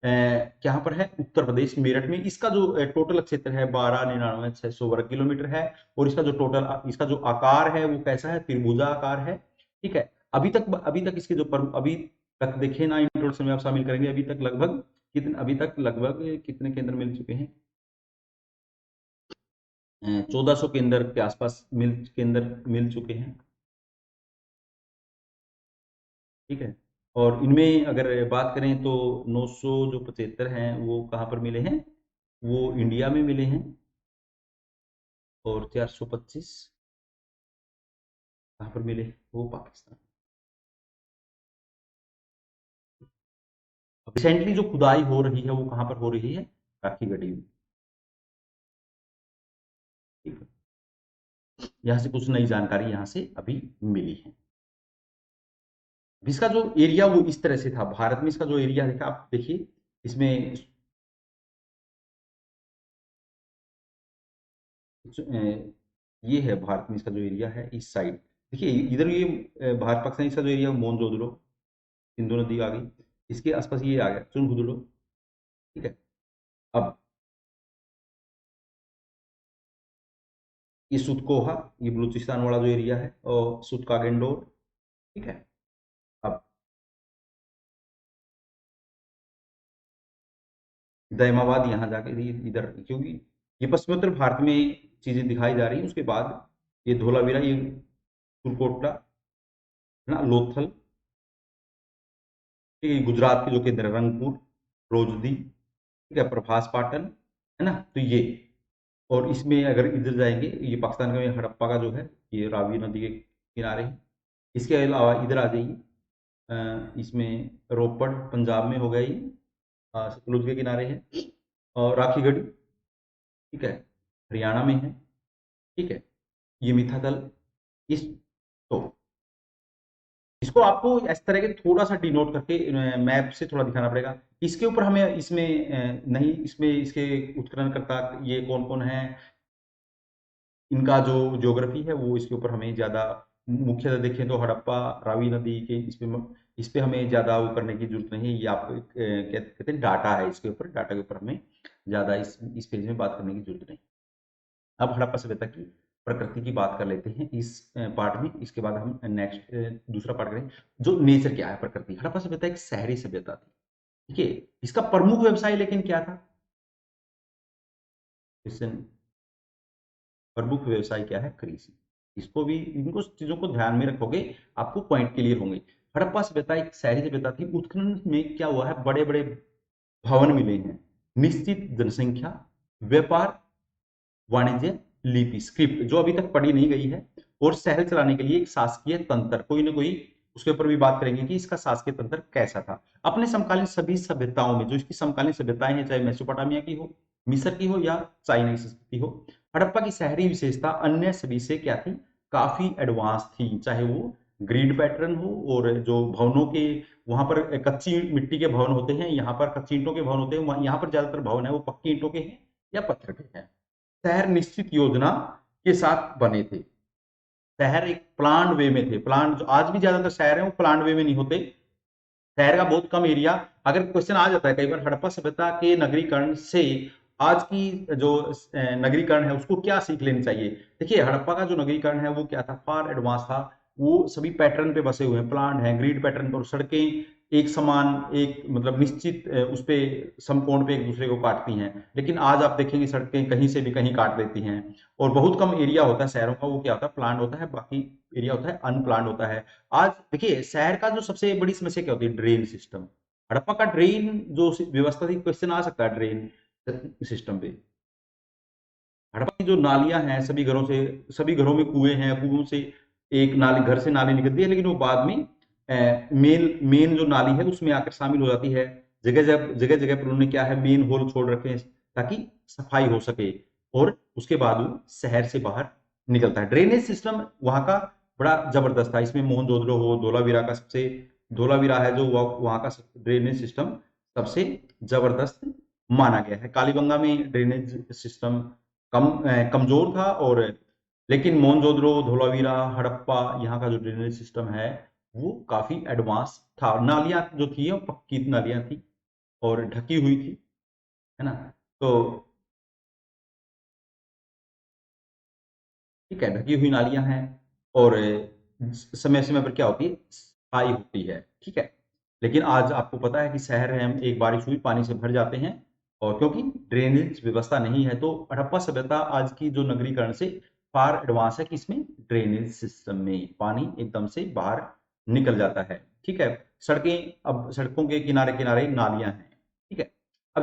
यहाँ पर है उत्तर प्रदेश मेरठ में। इसका जो टोटल क्षेत्र है 12,99,600 वर्ग किलोमीटर है। और इसका जो टोटल इसका जो आकार है वो कैसा है, त्रिभुजा आकार है। ठीक है, अभी तक इसके जो अभी तक देखे ना इंट्रोडक्शन में आप शामिल करेंगे, अभी तक लगभग कितने केंद्र मिल चुके हैं, 1400 केंद्र के आसपास केंद्र मिल चुके हैं। ठीक है, और इनमें अगर बात करें तो 900 जो 75 हैं वो कहाँ पर मिले हैं, वो इंडिया में मिले हैं। और 425 कहाँ पर मिले, वो पाकिस्तान। रिसेंटली जो खुदाई हो रही है वो कहाँ पर हो रही है, राखी गढ़ी में। ठीक है, यहाँ से कुछ नई जानकारी यहाँ से अभी मिली है। इसका जो एरिया वो इस तरह से था भारत में, इसका जो एरिया देखा आप देखिए इसमें ये है भारत में इसका जो एरिया है इस साइड। देखिए इधर ये भारत पाकिस्तान इसका जो एरिया मोनजोदड़ो, सिंधु नदी आ गई, इसके आसपास ये आ गया चुनखुदुलो। ठीक है, अब ये सुतकोहा, ये बलूचिस्तान वाला जो एरिया है, और सुतकागेंडोर। ठीक है, अब दैमाबाद यहाँ जाके इधर, क्योंकि ये पश्चिमोत्तर भारत में चीजें दिखाई जा रही है। उसके बाद ये धोलावीरा, ये तुलकोटला है ना, लोथल। ठीक है, गुजरात के जो केंद्र है रंगपुर, रोजदी। ठीक है, प्रभास पाटन, है ना, तो ये। और इसमें अगर इधर जाएंगे ये पाकिस्तान का हड़प्पा का जो है ये रावी नदी के किनारे है। इसके अलावा इधर आ जाइए, इसमें रोपड़ पंजाब में हो गया ये, सतलुज के किनारे है। और राखीगढ़ी, ठीक है, हरियाणा में है। ठीक है, ये मिठातल। इस तो इसको आपको इस तरह के थोड़ा सा डिनोट करके मैप से थोड़ा दिखाना पड़ेगा। इसके ऊपर हमें इसमें नहीं, इसमें इसके उत्खननकर्ता ये कौन कौन है, इनका जो ज्योग्राफी है वो इसके ऊपर हमें ज्यादा, मुख्यतः देखें तो हड़प्पा रावी नदी के इस पे हमें ज्यादा वो करने की जरूरत नहीं है। ये आप कहते हैं डाटा है, इसके ऊपर डाटा के ऊपर हमें ज्यादा इस पेज में बात करने की जरूरत नहीं। अब हड़प्पा सभ्यता की प्रकृति की बात कर लेते हैं इस पार्ट में। इसके बाद हम नेक्स्ट दूसरा पार्ट करें, जो नेचर क्या है प्रकृति। हड़प्पा सभ्यता एक शहरी सभ्यता थी। ठीक है, इसका प्रमुख व्यवसाय लेकिन क्या था, क्वेश्चन, प्रमुख व्यवसाय क्या है, कृषि। इसको भी, इनको चीजों को ध्यान में रखोगे आपको पॉइंट क्लियर होंगे। हड़प्पा सभ्यता एक शहरी सभ्यता थी। उत्खनन में क्या हुआ है, बड़े बड़े भवन मिले हैं, निश्चित जनसंख्या, व्यापार, वाणिज्य, लिपि स्क्रिप्ट जो अभी तक पढ़ी नहीं गई है, और शहर चलाने के लिए एक शासकीय तंत्र, कोई ना कोई। उसके ऊपर भी बात करेंगे कि इसका शासकीय तंत्र कैसा था। अपने समकालीन सभी सभ्यताओं में, जो इसकी समकालीन सभ्यताएं हैं, चाहे मेसोपोटामिया की हो, मिस्र की हो, या चाइना की संस्कृति हो, हड़प्पा की शहरी विशेषता अन्य सभी से क्या थी, काफी एडवांस थी। चाहे वो ग्रिड पैटर्न हो, और जो भवनों के, वहां पर कच्ची मिट्टी के भवन होते हैं, यहाँ पर कच्ची ईंटों के भवन होते हैं। यहाँ पर ज्यादातर भवन है वो पक्की ईंटों के हैं या पत्थर के हैं। शहर निश्चित योजना के साथ बने थे। शहर एक प्लान वे में थे। प्लान जो आज भी ज्यादातर शहर है वो प्लान वे में नहीं होते। शहर का बहुत कम एरिया, अगर क्वेश्चन आ जाता है कई बार हड़प्पा सभ्यता के नगरीकरण से आज की जो नगरीकरण है उसको क्या सीख लेनी चाहिए। देखिए हड़प्पा का जो नगरीकरण है वो क्या था, फार एडवांस था। वो सभी पैटर्न पे बसे हुए हैं, प्लान है, ग्रिड पैटर्न पर, सड़कें एक समान, एक मतलब निश्चित उस पे समकोण पे एक दूसरे को काटती हैं। लेकिन आज आप देखेंगे सड़कें कहीं से भी कहीं काट देती हैं। और बहुत कम एरिया होता है शहरों का, वो क्या होता है, प्लान होता है, बाकी एरिया होता है अनप्लान होता है। आज देखिए शहर का जो सबसे बड़ी समस्या क्या होती है, ड्रेन सिस्टम। हड़प्पा का ड्रेन जो व्यवस्था थी, क्वेश्चन आ सकता है ड्रेन सिस्टम पे। हड़प्पा की जो नालियां हैं, सभी घरों में कुएं हैं, कुओं से एक नाली घर से नाली निकलती है, लेकिन वो बाद में मेन मेन जो नाली है उसमें आकर शामिल हो जाती है। जगह जगह पर उन्होंने क्या है, मेन होल छोड़ रखे हैं ताकि सफाई हो सके, और उसके बाद वो शहर से बाहर निकलता है। ड्रेनेज सिस्टम वहां का बड़ा जबरदस्त था। इसमें मोहनजोदड़ो हो, धोलावीरा का सबसे, धोलावीरा है जो वहां का ड्रेनेज सिस्टम सबसे जबरदस्त माना गया है। कालीबंगा में ड्रेनेज सिस्टम कमजोर था, और लेकिन मोहनजोदड़ो, धोलावीरा, हड़प्पा, यहाँ का जो ड्रेनेज सिस्टम है वो काफी एडवांस था। नालियां जो थी वो पक्की नालियां थी और ढकी हुई थी, है ना। तो ठीक है, ढकी हुई नालियां हैं, और समय समय पर क्या होती है, सफाई होती है, ठीक है। लेकिन आज आपको पता है कि शहर है, हम एक बारिश हुई पानी से भर जाते हैं, और क्योंकि ड्रेनेज व्यवस्था नहीं है, तो हड़प्पा सभ्यता आज की जो नगरीकरण से फार एडवांस है कि इसमें ड्रेनेज सिस्टम में पानी एकदम से बाहर निकल जाता है, ठीक है। सड़कें, अब सड़कों के किनारे किनारे नालियां हैं, ठीक है। अब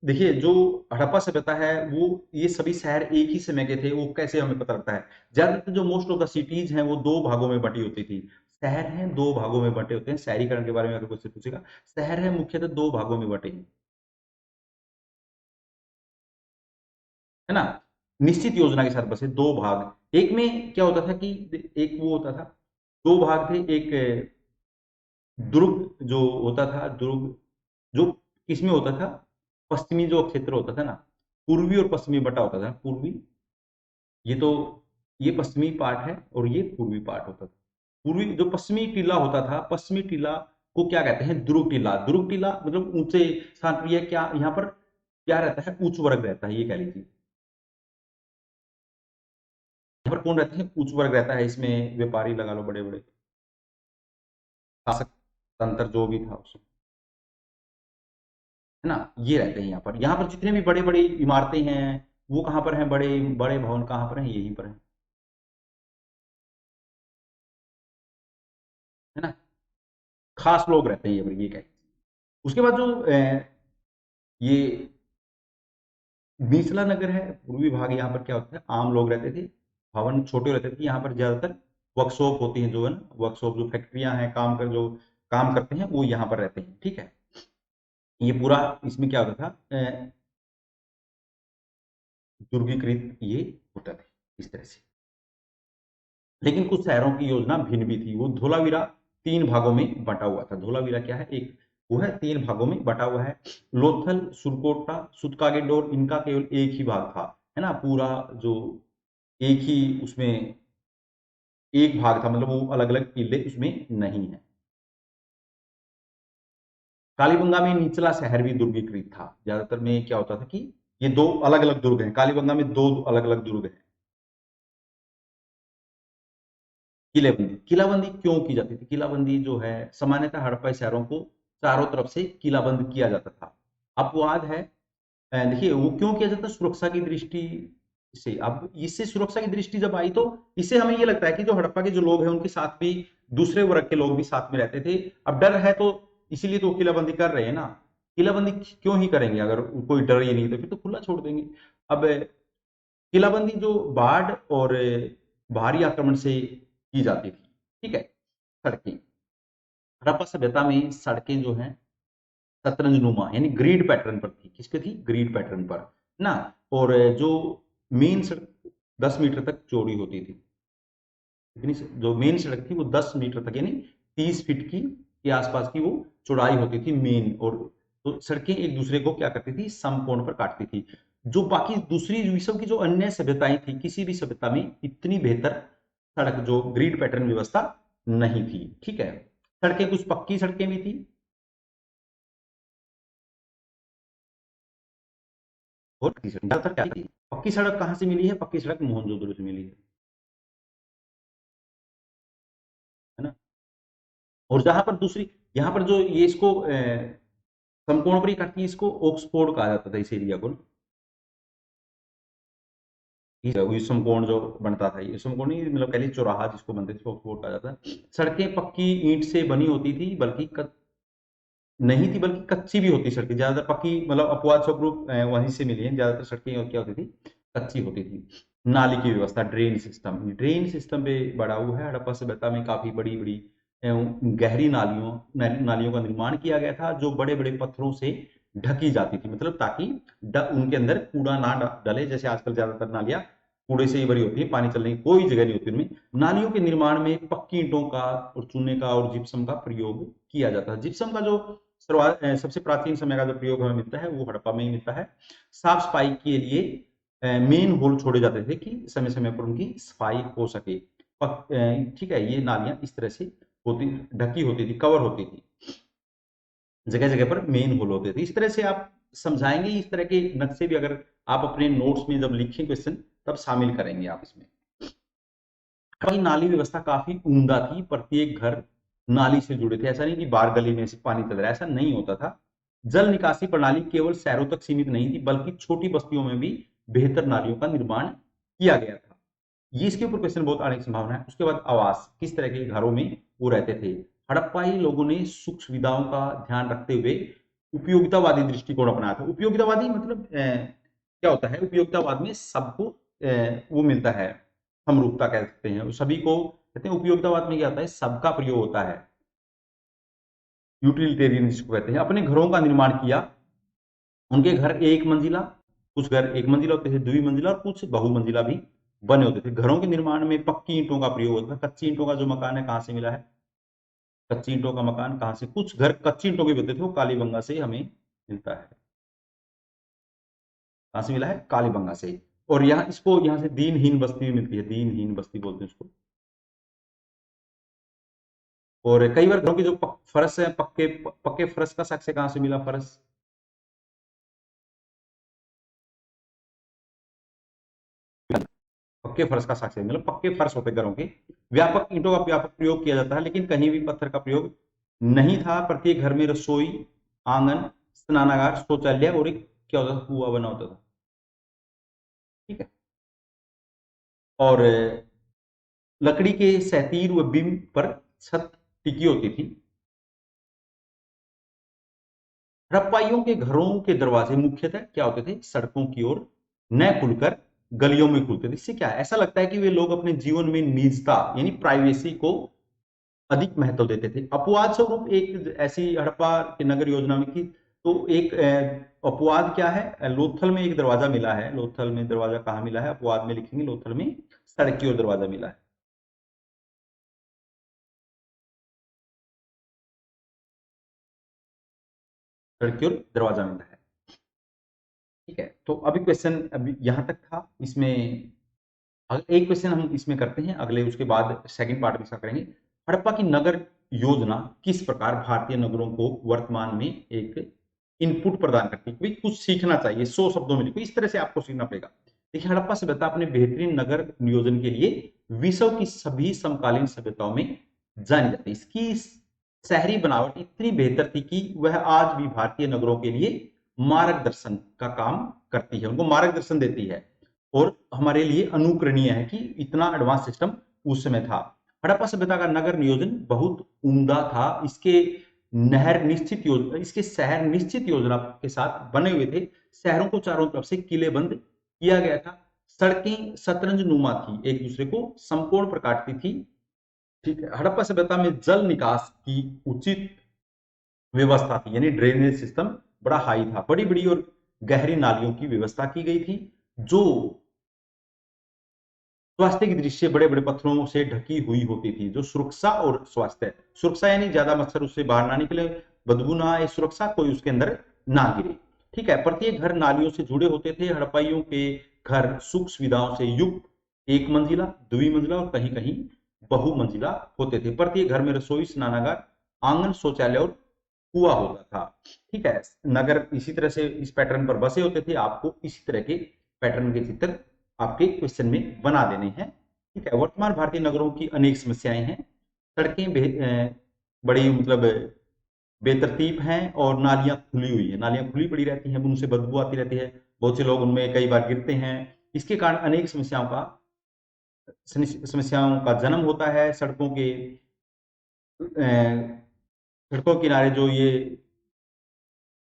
देखिए जो हड़प्पा सभ्यता है वो, ये सभी शहर एक ही समय के थे, वो कैसे हमें पता लगता है। ज्यादातर जो मोस्ट ऑफ द सिटीज हैं वो दो भागों में बटी होती थी। शहर हैं दो भागों में बटे होते हैं, शहरीकरण के बारे में अगर कोई पूछेगा, शहर है मुख्यतः दो भागों में बटे हैं, है ना। निश्चित योजना के साथ बसे दो भाग। एक में क्या होता था कि एक वो होता था, दो भाग थे। एक दुर्ग जो होता था, दुर्ग जो किसमें होता था, पश्चिमी जो क्षेत्र होता था ना, पूर्वी और पश्चिमी बटा होता था। पूर्वी, ये तो ये पश्चिमी पार्ट है और ये पूर्वी पार्ट होता था। पूर्वी जो पश्चिमी टीला होता था, पश्चिमी टीला को क्या कहते हैं, दुर्ग टीला। दुर्ग टीला मतलब ऊंचे स्थान पर। यह क्या, यहाँ पर क्या रहता है, उच्च वर्ग रहता है, ये कह लीजिए। यहाँ पर कौन रहते हैं, उच्च वर्ग रहता है। इसमें व्यापारी लगा लो, बड़े बड़े शासक तंत्र जो भी था उसमें, है ना, ये रहते हैं यहाँ पर। यहाँ पर जितने भी बड़े बड़ी इमारतें हैं वो कहाँ पर हैं, बड़े बड़े भवन कहाँ पर हैं, यहीं पर हैं, है ना। खास लोग रहते हैं ये कह, उसके बाद जो ये निचला नगर है, पूर्वी भाग, यहाँ पर क्या होता है, आम लोग रहते थे, भवन छोटे रहते थे। यहाँ पर ज्यादातर वर्कशॉप होती हैं, जो है ना, वर्कशॉप जो फैक्ट्रियां हैं, काम कर जो काम करते हैं वो यहाँ पर रहते हैं, ठीक है। ये पूरा, इसमें क्या होता था, दुर्गीकृत ये होता था इस तरह से। लेकिन कुछ शहरों की योजना भिन्न भी थी। वो धोलावीरा तीन भागों में बटा हुआ था। धोलावीरा क्या है, एक वो है, तीन भागों में बटा हुआ है। लोथल, सुरकोटा, सुतकागेडोर, इनका केवल एक ही भाग था, है ना। पूरा जो एक ही उसमें एक भाग था, मतलब वो अलग अलग किले उसमें नहीं है। कालीबंगा में निचला शहर भी दुर्गीकृत था। ज्यादातर में क्या होता था कि ये दो अलग अलग दुर्ग हैं, कालीबंगा में दो अलग अलग दुर्ग हैं। किलेबंदी, किलाबंदी क्यों की जाती थी, किलाबंदी जो है सामान्यतः हड़प्पा शहरों को चारों तरफ से किलाबंद किया जाता था। अपवाद है, देखिए वो क्यों किया जाता, सुरक्षा की दृष्टि से। अब इससे सुरक्षा की दृष्टि जब आई, तो इससे हमें ये लगता है कि जो हड़प्पा के जो लोग हैं उनके साथ भी दूसरे वर्ग के लोग भी साथ में रहते थे। अब डर है तो इसीलिए तो किलाबंदी कर रहे हैं ना। किलाबंदी क्यों ही करेंगे, अगर कोई डर ही नहीं तो फिर तो खुला छोड़ देंगे। अब किलाबंदी जो बाढ़ और भारी आक्रमण से की जाती थी, ठीक है। सड़कें, हड़प्पा सभ्यता में सड़कें जो हैं शतरंज नुमा यानी ग्रिड पैटर्न पर थी। किस पे थी, ग्रिड पैटर्न पर ना। और जो मेन सड़क 10 मीटर तक चौड़ी होती थी। इतनी जो मेन सड़क थी वो 10 मीटर तक यानी 30 फीट की के आसपास की वो चौड़ाई होती थी मेन। और तो सड़कें एक दूसरे को क्या करती थी, समकोण पर काटती थी। जो बाकी दूसरी विश्व की जो अन्य सभ्यताएं थी, किसी भी सभ्यता में इतनी बेहतर सड़क जो ग्रिड पैटर्न व्यवस्था नहीं थी, ठीक है। सड़कें कुछ पक्की सड़कें भी थी, और पक्की सड़क ज्यादातर क्या थी, पक्की सड़क कहाँ से मिली है, पक्की सड़क मोहनजोदड़ो से मिली है ना। और जहां पर दूसरी, यहाँ पर जो ये इसको समकोण पर ही काटती है, इसको ऑक्सफोर्ड कहा जाता था इस एरिया को। ये समकोण जो बनता था, ये समकोण नहीं, मतलब कह लीजिए चौराहा जिसको बनते थे, ऑक्सफोर्ड कहा जाता है। सड़कें पक्की ईंट से बनी होती थी, बल्कि नहीं थी, बल्कि कच्ची भी होती सड़कें। ज्यादातर पक्की मतलब अपवाद स्वरूप वहीं से मिली है, ज्यादातर सड़कें और क्या होती थी, कच्ची होती थी। नाली की व्यवस्था, ड्रेन सिस्टम पे बढ़ा हुआ है। हड़प्पा सभ्यता में काफी बड़ी बड़ी गहरी नालियों का निर्माण किया गया था, जो बड़े बड़े पत्थरों से ढकी जाती थी, मतलब ताकि उनके अंदर कूड़ा ना डले। जैसे आजकल ज्यादातर नालियां कूड़े से ही भरी होती है, पानी चलने की कोई जगह नहीं होती उनमें। नालियों के निर्माण में पक्की ईंटों का और चूने का और जिप्सम का प्रयोग किया जाता है। जिप्सम का जो सबसे प्राचीन समय का जो प्रयोग हमें मिलता है वो हड़प्पा में ही मिलता है। साफ सफाई के लिए मेन होल छोड़े जाते थे कि समय समय पर उनकी सफाई हो सके। ठीक है, ये नालियां इस तरह से होती, ढकी होती थी, कवर होती थी, जगह जगह पर मेन होल होते थे। इस तरह से आप समझाएंगे, इस तरह के नक्शे भी अगर आप अपने नोट्स में जब लिखें क्वेश्चन, तब शामिल करेंगे आप इसमें। नाली व्यवस्था काफी उम्दा थी, प्रत्येक घर नाली से जुड़े थे। ऐसा नहीं कि बाहर गली में से पानी चल रहा है, ऐसा नहीं होता था। जल निकासी प्रणाली केवल शहरों तक सीमित नहीं थी, बल्कि छोटी बस्तियों में भी बेहतर नालियों का निर्माण किया गया था। ये इसके ऊपर क्वेश्चन बहुत आने की संभावना है। उसके बाद आवास, किस तरह के घरों में वो रहते थे। हड़प्पाई लोगों ने सुख सुविधाओं का ध्यान रखते हुए उपयोगितावादी दृष्टिकोण अपनाया था। उपयोगितावादी मतलब क्या होता है, उपयोगितावाद में सबको वो मिलता है, समरूपता कह सकते हैं, सभी को कहते हैं। उपयोगितावाद में क्या होता है, सबका प्रयोग होता है, यूटिलिटेरियन जिसको कहते हैं। अपने घरों का निर्माण किया। उनके घर एक मंजिला, कुछ घर एक मंजिला होते थे, द्विमंजिला और कुछ बहुमंजिला भी बने होते थे। घरों के निर्माण में पक्की ईंटों का प्रयोग होता था। कच्ची ईंटों का जो मकान है, कहां से मिला है, कच्ची ईंटों का मकान कहां से, कुछ घर कच्ची ईंटों के बनते थे, वो कालीबंगा से हमें मिलता है। कहां से मिला है, कालीबंगा से। और यहाँ इसको यहाँ से दीनहीन बस्ती भी मिलती है, दीनहीन बस्ती बोलते हैं उसको। और कई बार घरों की जो फर्श है, पक्के पक्के फर्श का साक्ष्य कहां से मिला, फर्श पक्के फर्श का साक्ष्य, मतलब पक्के फर्श होते घरों के। व्यापक ईंटों का व्यापक प्रयोग किया जाता है, लेकिन कहीं भी पत्थर का प्रयोग नहीं था। प्रत्येक घर में रसोई, आंगन, स्नानागार, शौचालय और एक क्या होता था, कुआ बना होता था। ठीक है। और लकड़ी के सहतीर व बीम पर छत टिकी होती थी। हड़प्पाइयों के घरों के दरवाजे मुख्यतः क्या होते थे, सड़कों की ओर न खुलकर गलियों में खुलते थे। इससे क्या है? ऐसा लगता है कि वे लोग अपने जीवन में निजता यानी प्राइवेसी को अधिक महत्व देते थे। अपवाद स्वरूप एक ऐसी हड़प्पा की नगर योजना में की, तो एक अपवाद क्या है, लोथल में एक दरवाजा मिला है। लोथल में दरवाजा कहाँ मिला है, अपवाद में लिखेंगे, लोथल में सड़क की ओर दरवाजा मिला है। सड़क की ओर दरवाजा मिला है। ठीक है, तो अभी क्वेश्चन अभी यहां तक था। इसमें एक क्वेश्चन हम इसमें करते हैं, अगले उसके बाद सेकंड पार्ट में इसका करेंगे। हड़प्पा की नगर योजना किस प्रकार भारतीय नगरों को वर्तमान में एक इनपुट प्रदान करती है। भाई कुछ सीखना चाहिए, 100 शब्दों में लिखो, इस तरह से आपको सीखना पड़ेगा। देखिए, हड़प्पा सभ्यता अपने बेहतरीन नगर नियोजन के लिए विश्व की सभी समकालीन सभ्यताओं में जानी जाती है। इसकी शहरी बनावट इतनी बेहतर थी कि वह आज भी भारतीय नगरों के लिए मार्गदर्शन का काम करती है, उनको मार्गदर्शन देती है, और हमारे लिए अनुकरणीय है कि इतना एडवांस सिस्टम उस समय था। हड़प्पा सभ्यता का नगर नियोजन बहुत उम्दा था। इसके शहर निश्चित योजना के साथ बने हुए थे। शहरों को चारों तरफ से किलेबंद किया गया था। सड़कें शतरंज नुमा थी, एक दूसरे को समकोण पर काटती थी। ठीक है। हड़प्पा सभ्यता में जल निकास की उचित व्यवस्था थी, यानी ड्रेनेज सिस्टम बड़ा हाई था। बड़ी बड़ी और गहरी नालियों की व्यवस्था की गई थी, जो स्वास्थ्य की दृष्टि से बड़े बड़े पत्थरों से ढकी हुई होती थी। जो सुरक्षा और स्वास्थ्य, सुरक्षा यानी ज्यादा मच्छर उससे बाहर ना निकले, बदबू ना आए, सुरक्षा कोई उसके अंदर ना गिरे। ठीक है। प्रत्येक घर नालियों से जुड़े होते थे। हड़प्पाइयों के घर सुख सुविधाओं से युक्त एक मंजिला, द्विमंजिला और कहीं कहीं बहुमंजिला होते थे। प्रत्येक घर में रसोई, स्नानागार, आंगन, शौचालय और कुआ होता था। ठीक है। नगर इसी तरह से इस पैटर्न पर बसे होते थे। आपको इसी तरह के पैटर्न के चित्र आपके क्वेश्चन में बना देने हैं। ठीक है। वर्तमान भारतीय नगरों की अनेक समस्याएं हैं। सड़कें बड़ी मतलब बेतरतीब हैं, और नालियां खुली हुई है, नालियां खुली पड़ी रहती हैं, उनसे बदबू आती रहती है। बहुत से लोग उनमें कई बार गिरते हैं। इसके कारण अनेक समस्याओं का जन्म होता है। सड़कों किनारे जो ये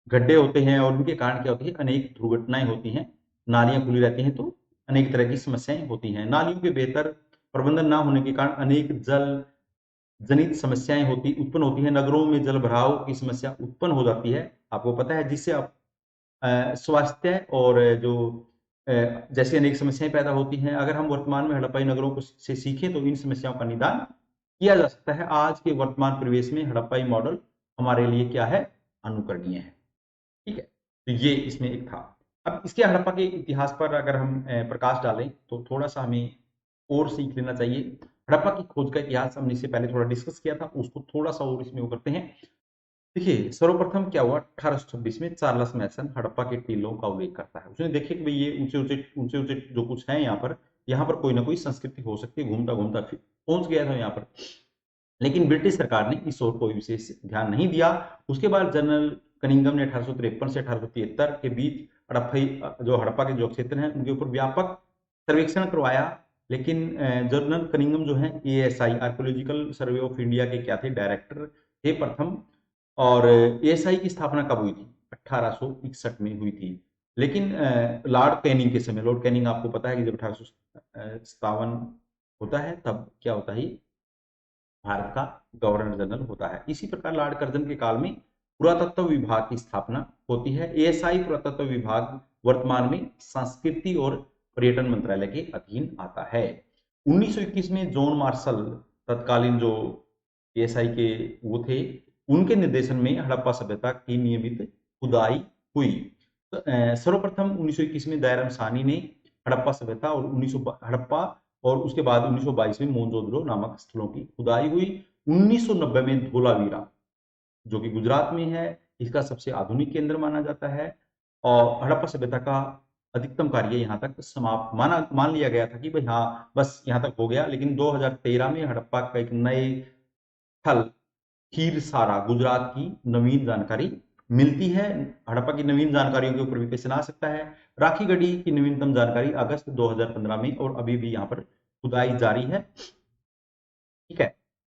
गड्ढे होते हैं, और उनके कारण क्या होती है, अनेक दुर्घटनाएं होती हैं। नालियां खुली रहती हैं तो अनेक तरह की समस्याएं होती हैं। नालियों के बेहतर प्रबंधन ना होने के कारण अनेक जल जनित समस्याएं उत्पन्न होती हैं। नगरों में जल भराव की समस्या उत्पन्न हो जाती है, आपको पता है, जिससे आप स्वास्थ्य और जो जैसी अनेक समस्याएं पैदा होती हैं। अगर हम वर्तमान में हड़प्पाई नगरों को से सीखें तो इन समस्याओं का निदान किया जा सकता है। आज के वर्तमान परिवेश में हड़प्पाई मॉडल हमारे लिए क्या है, अनुकरणीय है। ठीक है, तो ये इसमें एक था। अब इसके हड़प्पा के इतिहास पर अगर हम प्रकाश डालें तो थोड़ा सा हमें और सीख लेना चाहिए। हड़प्पा की खोज का इतिहास हमने इससे पहले थोड़ा डिस्कस किया था, उसको थोड़ा सा और इसमें वो करते हैं। देखिए, सर्वप्रथम क्या हुआ, 1826 में चार्ल्स मैसन हड़प्पा के टीलों का उल्लेख करता है। उसने देखिए कि भाई ये ऊंचे ऊंचे जो कुछ है यहाँ पर कोई ना कोई संस्कृति हो सकती है, घूमता घूमता फिर पहुंच गया था यहाँ पर। लेकिन ब्रिटिश सरकार ने इस ओर कोई विशेष ध्यान नहीं दिया। उसके बाद जनरल कनिंगम ने 1853 से 1873 के बीच हड़प्पा के जो क्षेत्र हैं उनके ऊपर व्यापक सर्वेक्षण करवाया। लेकिन जनरल कनिंगम जो है ASI archaeological survey of India के क्या थे, डायरेक्टर थे प्रथम। और एएसआई की स्थापना कब हुई थी, 1861 में हुई थी। लेकिन लॉर्ड कैनिंग के समय, लॉर्ड कैनिंग आपको पता है कि जब 1857 होता है तब क्या होता है, भारत का गवर्नर जनरल होता है। इसी प्रकार लॉर्ड कर्जन के काल में पुरातत्व विभाग की स्थापना होती है। एएसआई पुरातत्व विभाग वर्तमान में संस्कृति और पर्यटन मंत्रालय के अधीन आता है। 1921 में जॉन मार्शल तत्कालीन जो एएसआई के वो थे, उनके निर्देशन में हड़प्पा सभ्यता की नियमित खुदाई हुई। सर्वप्रथम 1921 में दयाराम साहनी ने हड़प्पा सभ्यता और हड़प्पा और उसके बाद 1922 में मोहनजोदड़ो नामक स्थलों की खुदाई हुई। 1990 में धोलावीरा जो कि गुजरात में है, इसका सबसे आधुनिक केंद्र माना जाता है। और हड़प्पा सभ्यता का अधिकतम कार्य यहाँ तक समाप्त मान लिया गया था कि भाई हाँ बस यहाँ तक हो गया। लेकिन 2013 में हड़प्पा का एक नए स्थल खीरसारा गुजरात की नवीन जानकारी मिलती है। हड़प्पा की नवीन जानकारियों के ऊपर भी क्वेश्चन आ सकता है। राखी गढ़ी की नवीनतम जानकारी अगस्त 2015 में, और अभी भी यहाँ पर खुदाई जारी है। ठीक है,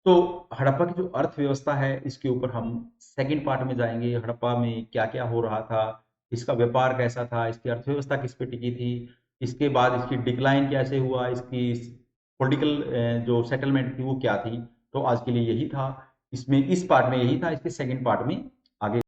तो हड़प्पा की जो अर्थव्यवस्था है इसके ऊपर हम सेकंड पार्ट में जाएंगे। हड़प्पा में क्या क्या हो रहा था, इसका व्यापार कैसा था, इसकी अर्थव्यवस्था किस पे टिकी थी, इसके बाद इसकी डिक्लाइन कैसे हुआ, इसकी पॉलिटिकल जो सेटलमेंट थी वो क्या थी। तो आज के लिए यही था, इसमें इस पार्ट में यही था। इसके सेकंड पार्ट में आगे